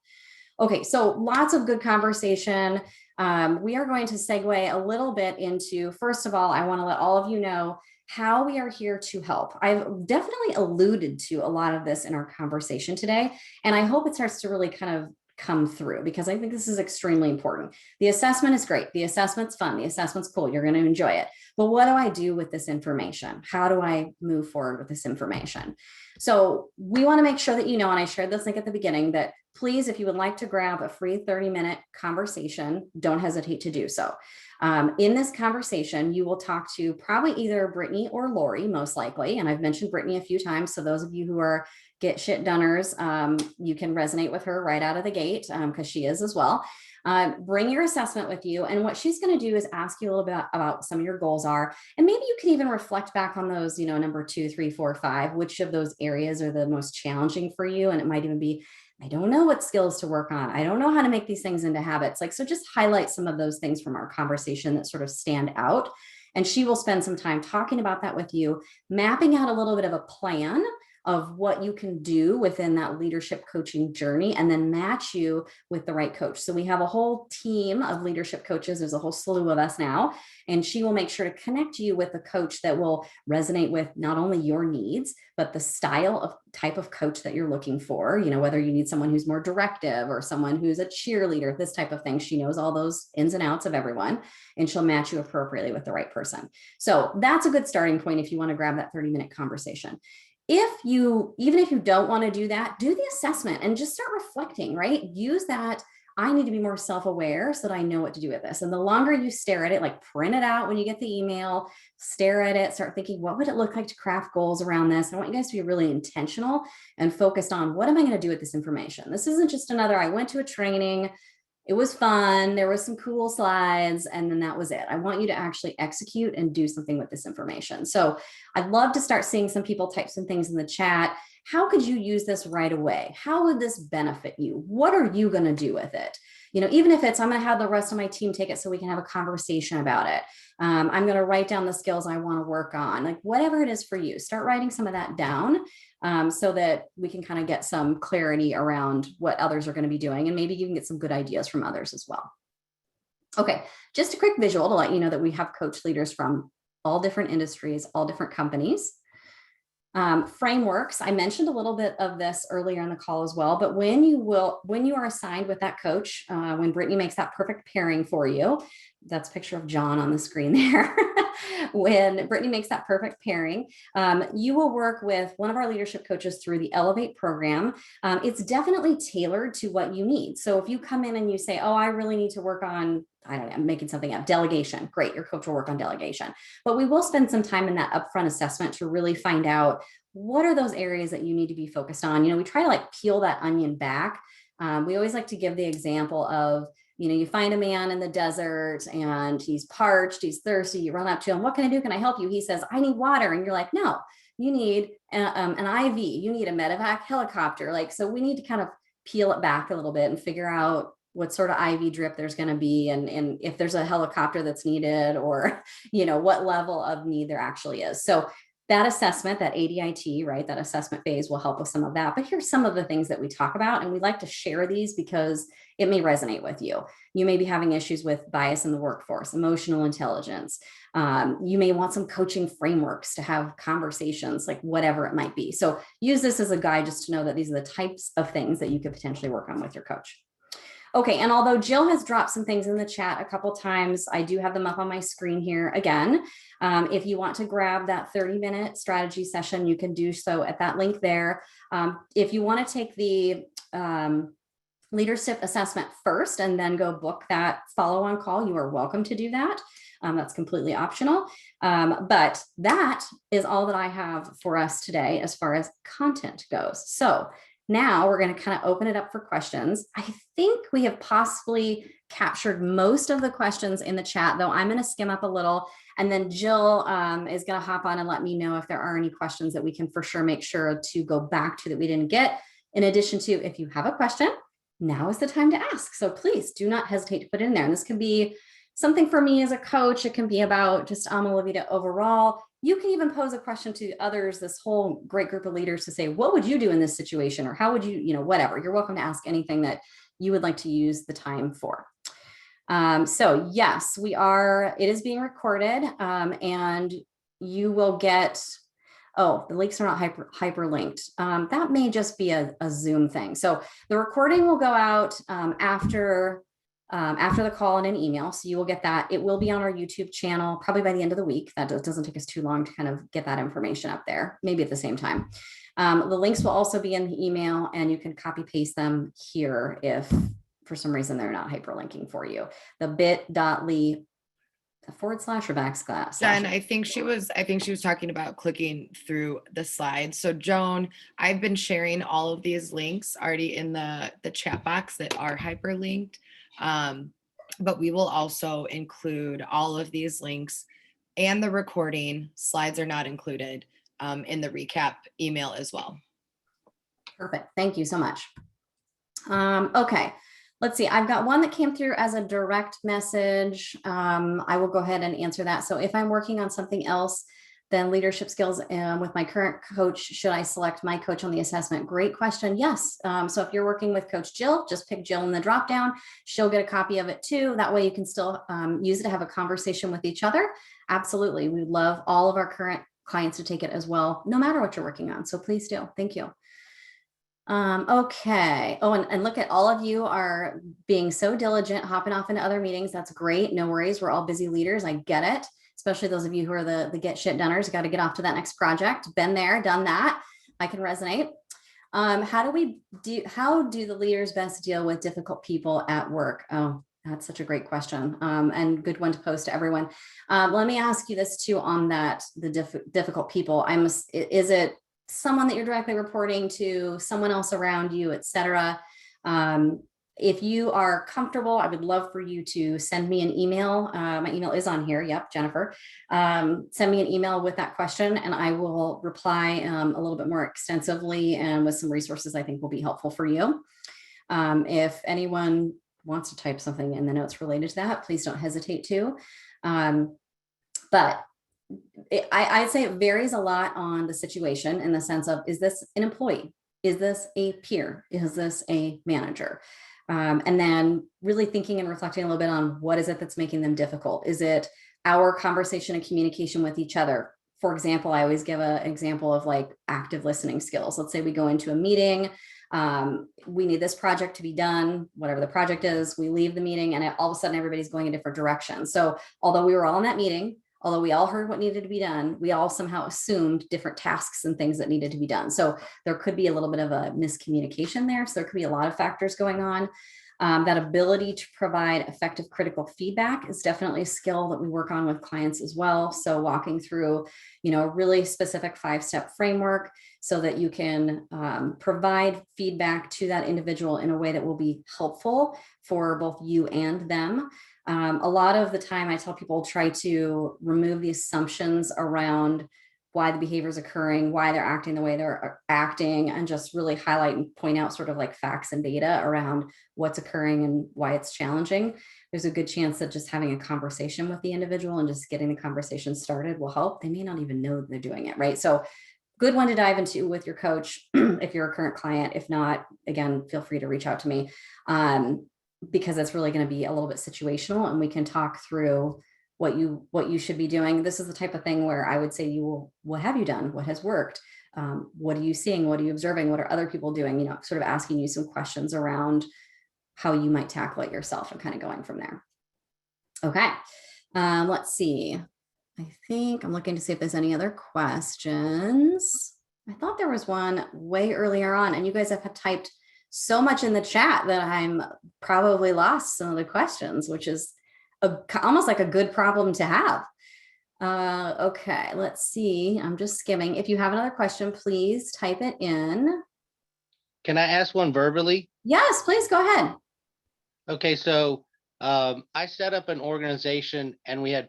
Okay, so lots of good conversation. We are going to segue a little bit into, first of all, I want to let all of you know how we are here to help. I've definitely alluded to a lot of this in our conversation today, and I hope it starts to really kind of come through, because I think this is extremely important. The assessment is great. The assessment's fun. The assessment's cool. You're going to enjoy it. But what do I do with this information? How do I move forward with this information? So we want to make sure that you know, and I shared this link at the beginning, that please, if you would like to grab a free 30-minute conversation, don't hesitate to do so. In this conversation, you will talk to probably either Brittany or Lori, most likely. And I've mentioned Brittany a few times. So those of you who are get shit doners, you can resonate with her right out of the gate, because she is as well. Bring your assessment with you. And what she's going to do is ask you a little bit about some of your goals are. And maybe you can even reflect back on those, number 2, 3, 4, 5, which of those areas are the most challenging for you. And it might even be, I don't know what skills to work on. I don't know how to make these things into habits. So just highlight some of those things from our conversation that sort of stand out. And she will spend some time talking about that with you, mapping out a little bit of a plan of what you can do within that leadership coaching journey, and then match you with the right coach. So we have a whole team of leadership coaches. There's a whole slew of us now, and she will make sure to connect you with a coach that will resonate with not only your needs, but the style of type of coach that you're looking for, whether you need someone who's more directive or someone who's a cheerleader, this type of thing. She knows all those ins and outs of everyone, and she'll match you appropriately with the right person. So that's a good starting point if you want to grab that 30-minute conversation. Even if you don't want to do that, do the assessment and just start reflecting, right? Use that. I need to be more self-aware so that I know what to do with this. And the longer you stare at it, print it out when you get the email, stare at it, start thinking, what would it look like to craft goals around this? I want you guys to be really intentional and focused on, what am I going to do with this information? This isn't just another, I went to a training, it was fun, there was some cool slides, and then that was it. I want you to actually execute and do something with this information. So I'd love to start seeing some people type some things in the chat. How could you use this right away? How would this benefit you? What are you going to do with it? Even if it's, I'm going to have the rest of my team take it so we can have a conversation about it. I'm going to write down the skills I want to work on, whatever it is for you, start writing some of that down, so that we can kind of get some clarity around what others are going to be doing. And maybe you can get some good ideas from others as well. Okay, just a quick visual to let you know that we have coach leaders from all different industries, all different companies. Frameworks. I mentioned a little bit of this earlier in the call as well, but when you are assigned with that coach, when Brittany makes that perfect pairing for you, that's a picture of John on the screen there. When Brittany makes that perfect pairing, you will work with one of our leadership coaches through the Elevate program. It's definitely tailored to what you need. So if you come in and you say, oh, I really need to work on, I don't know, I'm making something up, delegation. Great, your coach will work on delegation. But we will spend some time in that upfront assessment to really find out, what are those areas that you need to be focused on? We try to peel that onion back. We always like to give the example of, you find a man in the desert and he's parched, he's thirsty, you run up to him, what can I do? Can I help you? He says, I need water. And you're like, no, you need an IV, you need a medevac helicopter. So we need to kind of peel it back a little bit and figure out what sort of IV drip there's going to be, and if there's a helicopter that's needed, or, what level of need there actually is. So That assessment, that ADIT, right, that assessment phase will help with some of that. But here's some of the things that we talk about, and we like to share these because it may resonate with you. You may be having issues with bias in the workforce, emotional intelligence. You may want some coaching frameworks to have conversations, like whatever it might be. So use this as a guide just to know that these are the types of things that you could potentially work on with your coach. Okay, and although Jill has dropped some things in the chat a couple times, I do have them up on my screen here again. If you want to grab that 30-minute strategy session, you can do so at that link there. If you want to take the leadership assessment first and then go book that follow-on call, you are welcome to do that. That's completely optional. But that is all that I have for us today as far as content goes. So now we're going to kind of open it up for questions. I think we have possibly captured most of the questions in the chat, though I'm going to skim up a little, and then Jill is going to hop on and let me know if there are any questions that we can for sure make sure to go back to that we didn't get. In addition to, if you have a question, now is the time to ask. So please do not hesitate to put it in there. And this can be something for me as a coach. It can be about just Olivia overall. You can even pose a question to others, this whole great group of leaders, to say, what would you do in this situation? Or how would you, whatever. You're welcome to ask anything that you would like to use the time for. So yes, it is being recorded, and you will get, the links are not hyperlinked. That may just be a Zoom thing. So the recording will go out after the call in an email. So you will get that. It will be on our YouTube channel, probably by the end of the week. That doesn't take us too long to kind of get that information up there, maybe at the same time. The links will also be in the email, and you can copy paste them here if for some reason they're not hyperlinking for you. The bit.ly / or /. Jen, I think she was talking about clicking through the slides. So Joan, I've been sharing all of these links already in the chat box that are hyperlinked. But we will also include all of these links and the recording. Slides are not included in the recap email as well. Perfect. Thank you so much. Okay. Let's see. I've got one that came through as a direct message. I will go ahead and answer that. So if I'm working on something else than leadership skills with my current coach, should I select my coach on the assessment? Great question. Yes. So if you're working with Coach Jill, just pick Jill in the dropdown. She'll get a copy of it too. That way you can still use it to have a conversation with each other. Absolutely. We love all of our current clients to take it as well, no matter what you're working on. So please do. Thank you. Okay. Oh, and look at all of you are being so diligent, hopping off into other meetings. That's great. No worries. We're all busy leaders. I get it. Especially those of you who are the get shit doners, got to get off to that next project. Been there, done that. I can resonate. How do the leaders best deal with difficult people at work? Oh, that's such a great question. And good one to pose to everyone. Let me ask you this too on that, the difficult people. Is it someone that you're directly reporting to, someone else around you, et cetera? If you are comfortable, I would love for you to send me an email. My email is on here. Yep, Jennifer. Send me an email with that question, and I will reply a little bit more extensively and with some resources I think will be helpful for you. If anyone wants to type something in the notes related to that, please don't hesitate to. But I'd say it varies a lot on the situation in the sense of, is this an employee? Is this a peer? Is this a manager? And then really thinking and reflecting a little bit on what is it that's making them difficult? Is it our conversation and communication with each other? For example, I always give an example of like active listening skills. Let's say we go into a meeting. We need this project to be done, whatever the project is, we leave the meeting and all of a sudden everybody's going a different direction. So although we were all in that meeting, although we all heard what needed to be done, we all somehow assumed different tasks and things that needed to be done. So there could be a little bit of a miscommunication there. So there could be a lot of factors going on. That ability to provide effective critical feedback is definitely a skill that we work on with clients as well. So walking through, a really specific 5-step framework so that you can provide feedback to that individual in a way that will be helpful for both you and them. A lot of the time I tell people try to remove the assumptions around why the behavior is occurring, why they're acting the way they're acting, and just really highlight and point out sort of like facts and data around what's occurring and why it's challenging. there's a good chance that just having a conversation with the individual and just getting the conversation started will help. They may not even know they're doing it, right? So good one to dive into with your coach if you're a current client. If not, again, feel free to reach out to me, because it's really going to be a little bit situational, and we can talk through what you should be doing. This is the type of thing where I would say what have you done? What has worked? What are you seeing? What are you observing? What are other people doing? You know, sort of asking you some questions around how you might tackle it yourself and kind of going from there. Okay. Let's see. I think I'm looking to see if there's any other questions. I thought there was one way earlier on, and you guys have typed so much in the chat that I'm probably lost some of the questions, which is almost like a good problem to have. Okay, let's see. I'm just skimming. If you have another question, please type it in. Can I ask one verbally? Yes, please go ahead. Okay, so I set up an organization, and we had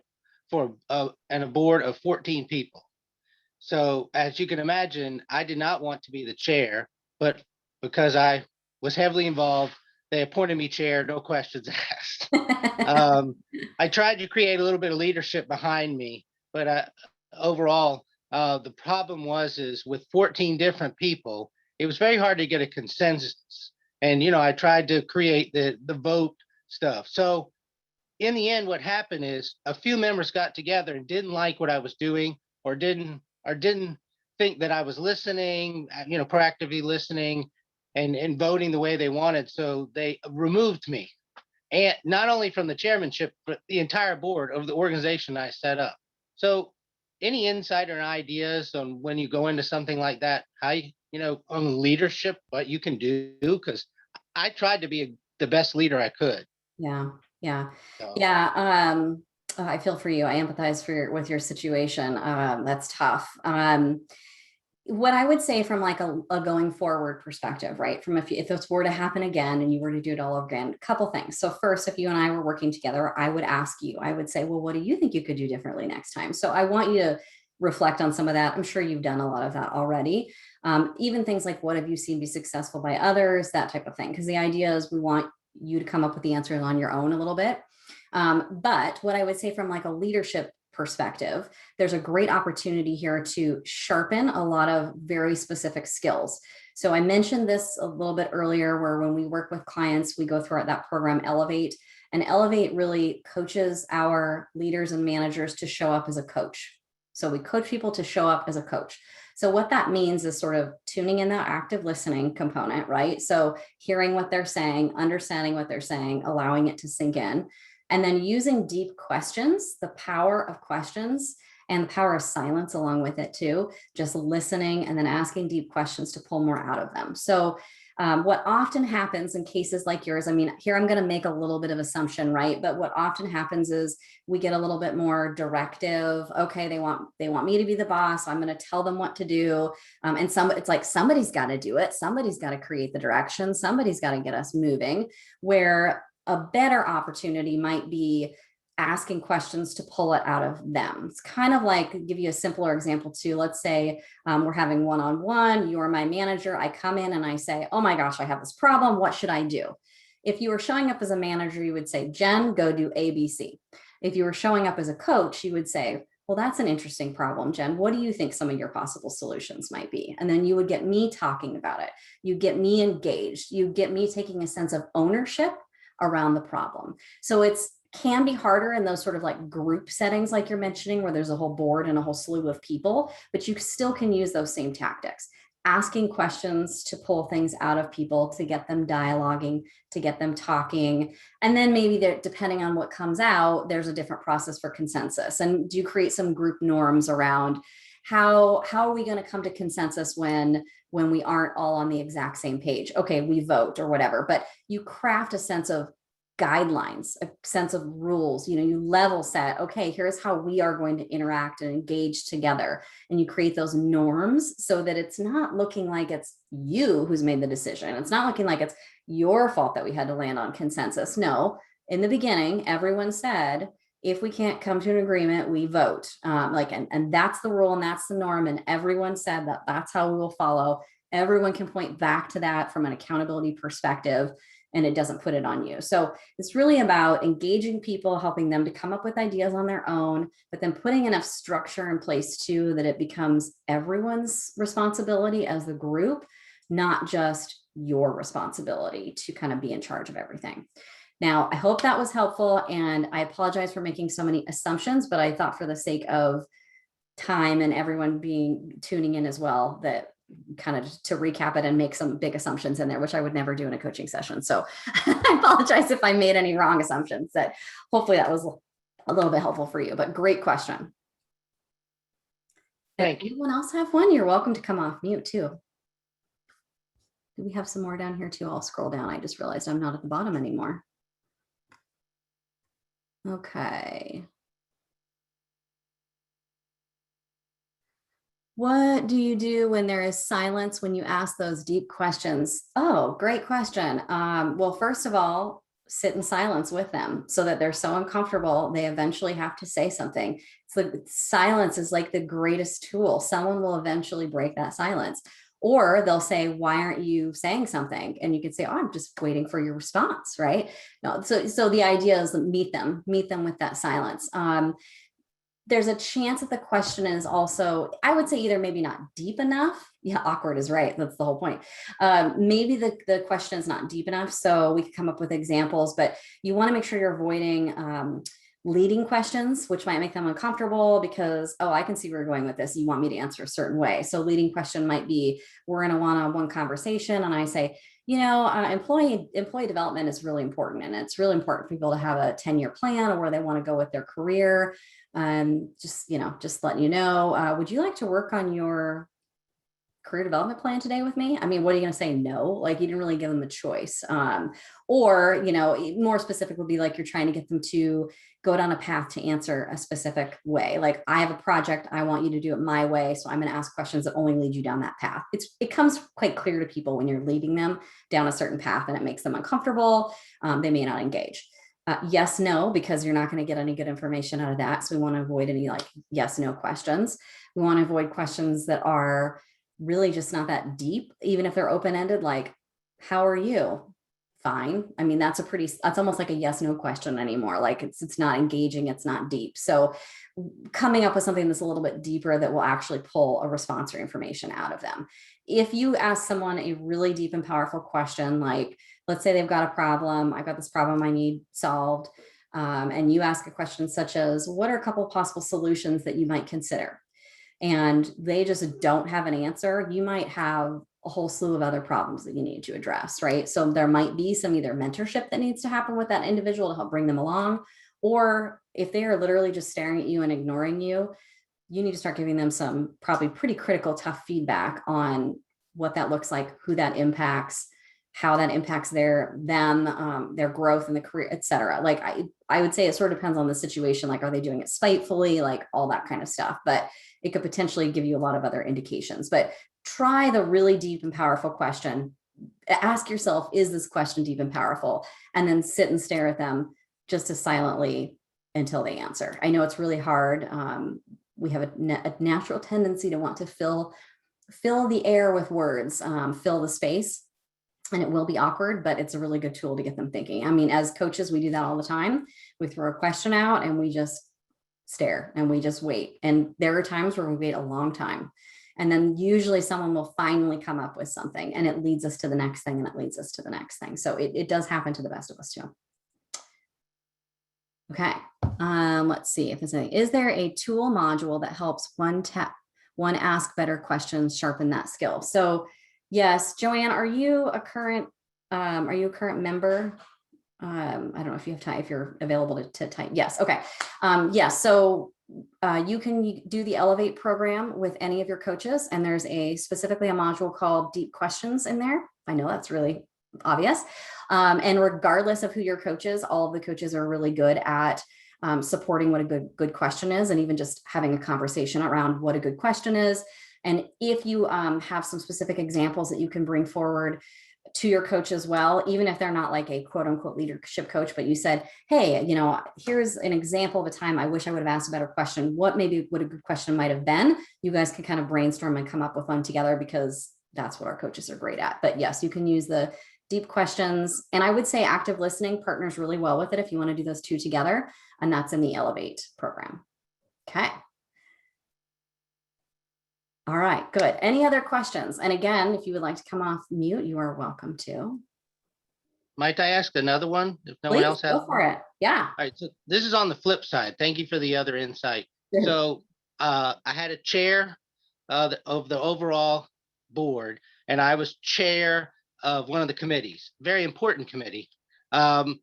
and a board of 14 people. So as you can imagine, I did not want to be the chair, but because I was heavily involved, they appointed me chair, no questions asked. I tried to create a little bit of leadership behind me, but overall, the problem is with 14 different people, it was very hard to get a consensus. And, you know, I tried to create the vote stuff. So in the end, what happened is a few members got together and didn't like what I was doing, or didn't think that I was listening, you know, proactively listening and voting the way they wanted. So they removed me, and not only from the chairmanship, but the entire board of the organization I set up. So any insight or ideas on when you go into something like that, how you know, on leadership, what you can do? Because I tried to be the best leader I could. Yeah. So. Yeah. I feel for you. I empathize with your situation. That's tough. What I would say from like a going forward perspective, right? From if this were to happen again and you were to do it all over again, a couple things. So first, if you and I were working together, I would ask you, I would say, well, what do you think you could do differently next time? So I want you to reflect on some of that. I'm sure you've done a lot of that already. Even things like, what have you seen be successful by others, that type of thing. Because the idea is we want you to come up with the answers on your own a little bit. But what I would say from like a leadership perspective, there's a great opportunity here to sharpen a lot of very specific skills. So I mentioned this a little bit earlier, where when we work with clients, we go through that program Elevate, and Elevate really coaches our leaders and managers to show up as a coach. So we coach people to show up as a coach. So what that means is sort of tuning in that active listening component, right? So hearing what they're saying, understanding what they're saying, allowing it to sink in, and then using deep questions, the power of questions and the power of silence along with it too, just listening and then asking deep questions to pull more out of them. So what often happens in cases like yours, I mean, here I'm going to make a little bit of assumption, right? But what often happens is we get a little bit more directive. Okay, they want me to be the boss. I'm going to tell them what to do. And it's like somebody's got to do it. Somebody's got to create the direction. Somebody's got to get us moving. Where a better opportunity might be asking questions to pull it out of them. It's kind of like, give you a simpler example too. Let's say we're having one-on-one, you're my manager. I come in and I say, oh my gosh, I have this problem. What should I do? If you were showing up as a manager, you would say, Jen, go do A, B, C. If you were showing up as a coach, you would say, well, that's an interesting problem, Jen. What do you think some of your possible solutions might be? And then you would get me talking about it. You get me engaged. You get me taking a sense of ownership around the problem. So it's can be harder in those sort of like group settings, like you're mentioning, where there's a whole board and a whole slew of people, but you still can use those same tactics, asking questions to pull things out of people, to get them dialoguing, to get them talking. And then maybe depending on what comes out, there's a different process for consensus. And do you create some group norms around how are we going to come to consensus when we aren't all on the exact same page? Okay, we vote or whatever, but you craft a sense of guidelines, a sense of rules, you level set, okay, here's how we are going to interact and engage together. And you create those norms so that it's not looking like it's you who's made the decision. It's not looking like it's your fault that we had to land on consensus. No, in the beginning, everyone said, if we can't come to an agreement, we vote. And that's the rule and that's the norm. And everyone said that that's how we will follow. Everyone can point back to that from an accountability perspective. and it doesn't put it on you. So it's really about engaging people, helping them to come up with ideas on their own, but then putting enough structure in place too, that it becomes everyone's responsibility as the group, not just your responsibility to kind of be in charge of everything. Now, I hope that was helpful, and I apologize for making so many assumptions, but I thought for the sake of time and everyone tuning in as well, that kind of to recap it and make some big assumptions in there, which I would never do in a coaching session. So I apologize if I made any wrong assumptions. That hopefully that was a little bit helpful for you, but great question. Thank you. Anyone else have one? You're welcome to come off mute too. Do we have some more down here too? I'll scroll down. I just realized I'm not at the bottom anymore. Okay. What do you do when there is silence when you ask those deep questions? Oh, great question. Well, first of all, sit in silence with them so that they're so uncomfortable, they eventually have to say something. So silence is like the greatest tool. Someone will eventually break that silence. Or they'll say, why aren't you saying something? And you can say, oh, I'm just waiting for your response, right? No, so the idea is meet them with that silence. There's a chance that the question is also, I would say, either maybe not deep enough. Yeah, awkward is right. That's the whole point. Maybe the question is not deep enough. So we could come up with examples, but you want to make sure you're avoiding leading questions, which might make them uncomfortable because, oh, I can see where you're going with this. You want me to answer a certain way. So leading question might be, we're in a one-on-one conversation and I say, employee development is really important. And it's really important for people to have a 10-year plan or where they want to go with their career. Just letting you know, would you like to work on your career development plan today with me? I mean, what are you going to say? No, like you didn't really give them a choice. Or, more specific would be like, you're trying to get them to go down a path to answer a specific way. Like, I have a project, I want you to do it my way. So I'm going to ask questions that only lead you down that path. It comes quite clear to people when you're leading them down a certain path and it makes them uncomfortable. They may not engage. Yes, no, because you're not going to get any good information out of that. So we want to avoid any like yes, no questions. We want to avoid questions that are really just not that deep, even if they're open-ended, like, how are you? Fine. I mean, that's almost like a yes, no question anymore. Like it's not engaging, it's not deep. So coming up with something that's a little bit deeper that will actually pull a response or information out of them. If you ask someone a really deep and powerful question, like, let's say they've got a problem, I've got this problem I need solved. And you ask a question such as, what are a couple of possible solutions that you might consider? And they just don't have an answer, you might have a whole slew of other problems that you need to address, right? So there might be some either mentorship that needs to happen with that individual to help bring them along, or if they are literally just staring at you and ignoring you, you need to start giving them some probably pretty critical, tough feedback on what that looks like, who that impacts, how that impacts their growth in the career, et cetera. Like I would say it sort of depends on the situation. Like, are they doing it spitefully? Like all that kind of stuff, but it could potentially give you a lot of other indications. But try the really deep and powerful question. Ask yourself, is this question deep and powerful? And then sit and stare at them just as silently until they answer. I know it's really hard. We have a natural tendency to want to fill the air with words, fill the space. And it will be awkward, but it's a really good tool to get them thinking. I mean, as coaches, we do that all the time. We throw a question out and we just stare and we just wait. And there are times where we wait a long time. And then usually someone will finally come up with something and it leads us to the next thing and it leads us to the next thing. So it does happen to the best of us too. Okay. Let's see if there's is there a tool module that helps one ask better questions, sharpen that skill? So yes, Joanne, are you a current member? I don't know if you have time, if you're available to type. Yes. Okay. Yes. So you can do the Elevate program with any of your coaches, and there's specifically a module called Deep Questions in there. I know that's really obvious. And regardless of who your coach is, all of the coaches are really good at supporting what a good question is, and even just having a conversation around what a good question is. And if you have some specific examples that you can bring forward to your coach as well, even if they're not like a quote unquote leadership coach, but you said, hey, here's an example of a time I wish I would have asked a better question. What a good question might have been. You guys can kind of brainstorm and come up with one together, because that's what our coaches are great at. But yes, you can use the deep questions. And I would say active listening partners really well with it if you want to do those two together. And that's in the Elevate program. Okay. All right, good. Any other questions? And again, if you would like to come off mute, you are welcome to. Might I ask another one if no one Please else has? go for it. Yeah. All right, so this is on the flip side. Thank you for the other insight. Sure. So I had a chair of the overall board, and I was chair of one of the committees, very important committee. The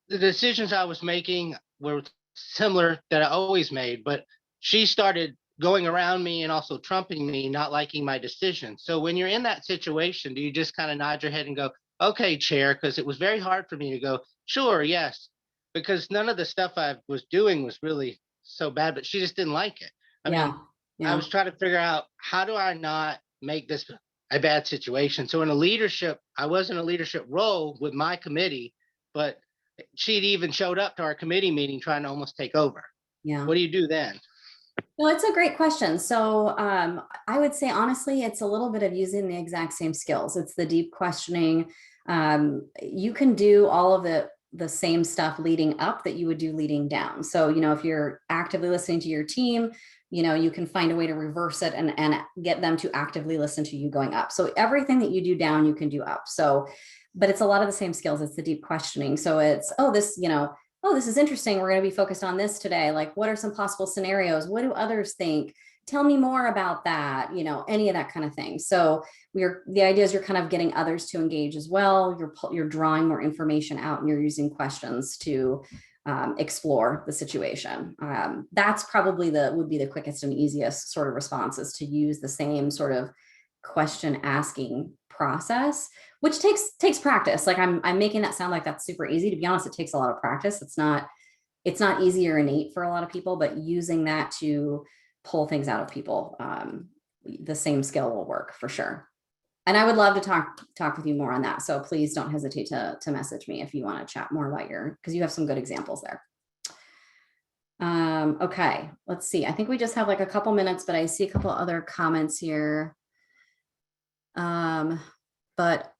decisions I was making were similar that I always made, but she started going around me and also trumping me, not liking my decisions. So when you're in that situation, do you just kind of nod your head and go, okay, chair? Because it was very hard for me to go, sure, yes, because none of the stuff I was doing was really so bad, but she just didn't like it. I mean, I was trying to figure out, how do I not make this a bad situation? So in a leadership, I was in a leadership role with my committee, but she'd even showed up to our committee meeting trying to almost take over. Yeah. What do you do then? Well, it's a great question. So I would say, honestly, it's a little bit of using the exact same skills. It's the deep questioning. You can do all of the same stuff leading up that you would do leading down. So, if you're actively listening to your team, you can find a way to reverse it and get them to actively listen to you going up. So everything that you do down, you can do up. So, but it's a lot of the same skills. It's the deep questioning. So it's, oh, this is interesting. We're going to be focused on this today. Like, what are some possible scenarios? What do others think? Tell me more about that, any of that kind of thing. So the idea is you're kind of getting others to engage as well. You're drawing more information out, and you're using questions to explore the situation. That's probably would be the quickest and easiest sort of response, is to use the same sort of question asking process, which takes practice. Like I'm making that sound like that's super easy. To be honest, it takes a lot of practice. It's not easy or innate for a lot of people, but using that to pull things out of people, the same skill will work for sure. And I would love to talk with you more on that. So please don't hesitate to message me if you want to chat more about because you have some good examples there. Okay, let's see. I think we just have like a couple minutes, but I see a couple other comments here. But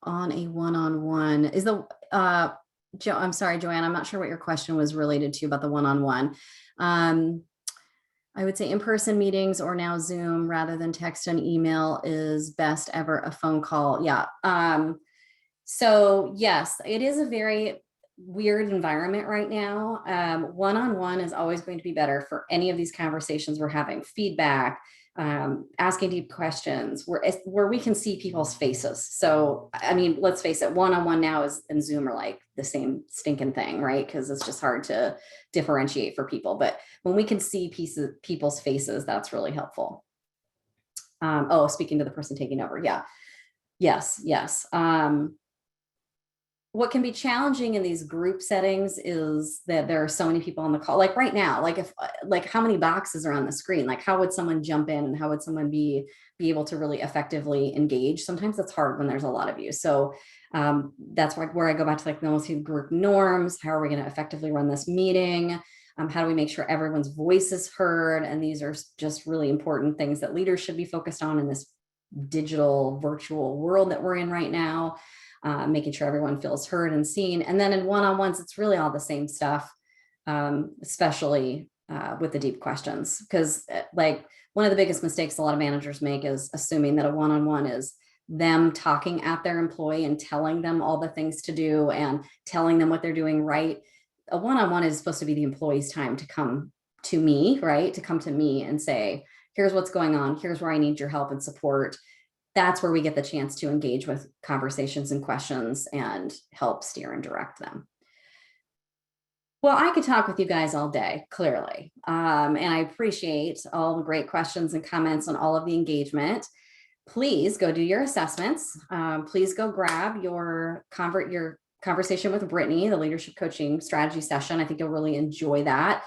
on a one-on-one is I'm sorry, Joanne, I'm not sure what your question was related to about the one-on-one. I would say in-person meetings, or now Zoom rather than text and email, is best ever a phone call. Yeah. So yes, it is a very weird environment right now. One-on-one is always going to be better for any of these conversations we're having. Feedback, asking deep questions where we can see people's faces. So, I mean, let's face it, one-on-one now and Zoom are like the same stinking thing, right? Because it's just hard to differentiate for people. But when we can see people's faces, that's really helpful. Speaking to the person taking over. Yeah. Yes. What can be challenging in these group settings is that there are so many people on the call. Like right now, how many boxes are on the screen? Like, how would someone jump in, and how would someone be able to really effectively engage? Sometimes it's hard when there's a lot of you. So that's where I go back to like the group norms. How are we going to effectively run this meeting? How do we make sure everyone's voice is heard? And these are just really important things that leaders should be focused on in this digital virtual world that we're in right now. Making sure everyone feels heard and seen. And then in one-on-ones, it's really all the same stuff, especially with the deep questions. Because like one of the biggest mistakes a lot of managers make is assuming that a one-on-one is them talking at their employee and telling them all the things to do and telling them what they're doing right. A one-on-one is supposed to be the employee's time to come to me, right? To come to me and say, here's what's going on. Here's where I need your help and support. That's where we get the chance to engage with conversations and questions and help steer and direct them. Well, I could talk with you guys all day, clearly. And I appreciate all the great questions and comments on all of the engagement. Please go do your assessments. Please go grab your conversation with Brittany, the leadership coaching strategy session. I think you'll really enjoy that.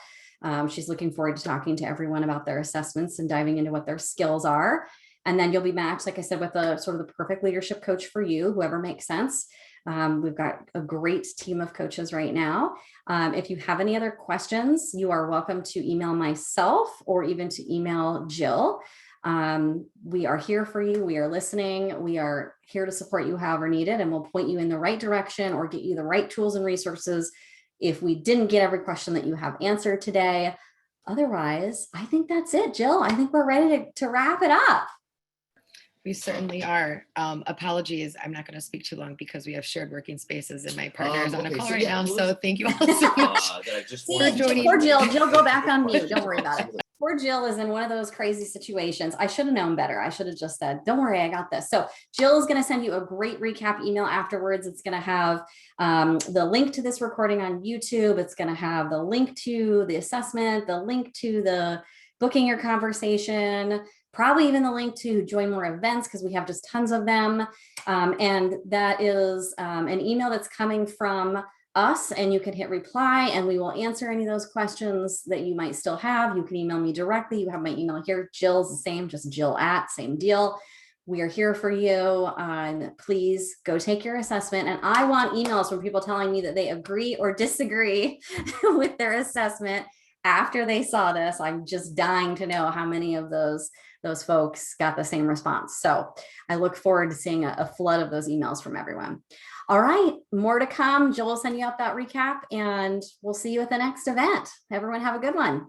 She's looking forward to talking to everyone about their assessments and diving into what their skills are. And then you'll be matched, like I said, with the sort of the perfect leadership coach for you, whoever makes sense. We've got a great team of coaches right now. If you have any other questions, you are welcome to email myself or even to email Jill. We are here for you. We are listening. We are here to support you however needed, and we'll point you in the right direction or get you the right tools and resources if we didn't get every question that you have answered today. Otherwise, I think that's it, Jill. I think we're ready to wrap it up. We certainly are. Apologies, I'm not going to speak too long because we have shared working spaces and my partner is on a Okay, call so right yeah, now. who So was- thank you all so much. That I just See, For joining poor me. Jill. Jill, go back on mute. Don't worry about it. Poor Jill is in one of those crazy situations. I should have known better. I should have just said, don't worry, I got this. So Jill is going to send you a great recap email afterwards. It's going to have the link to this recording on YouTube. It's going to have the link to the assessment, the link to the booking your conversation, probably even the link to join more events because we have just tons of them. And that is an email that's coming from us, and you can hit reply and we will answer any of those questions that you might still have. You can email me directly. You have my email here. Jill's the same, just Jill at, same deal. We are here for you. Please go take your assessment. And I want emails from people telling me that they agree or disagree with their assessment after they saw this. I'm just dying to know how many of those folks got the same response. So I look forward to seeing a flood of those emails from everyone. All right, more to come. Jill will send you out that recap and we'll see you at the next event. Everyone have a good one.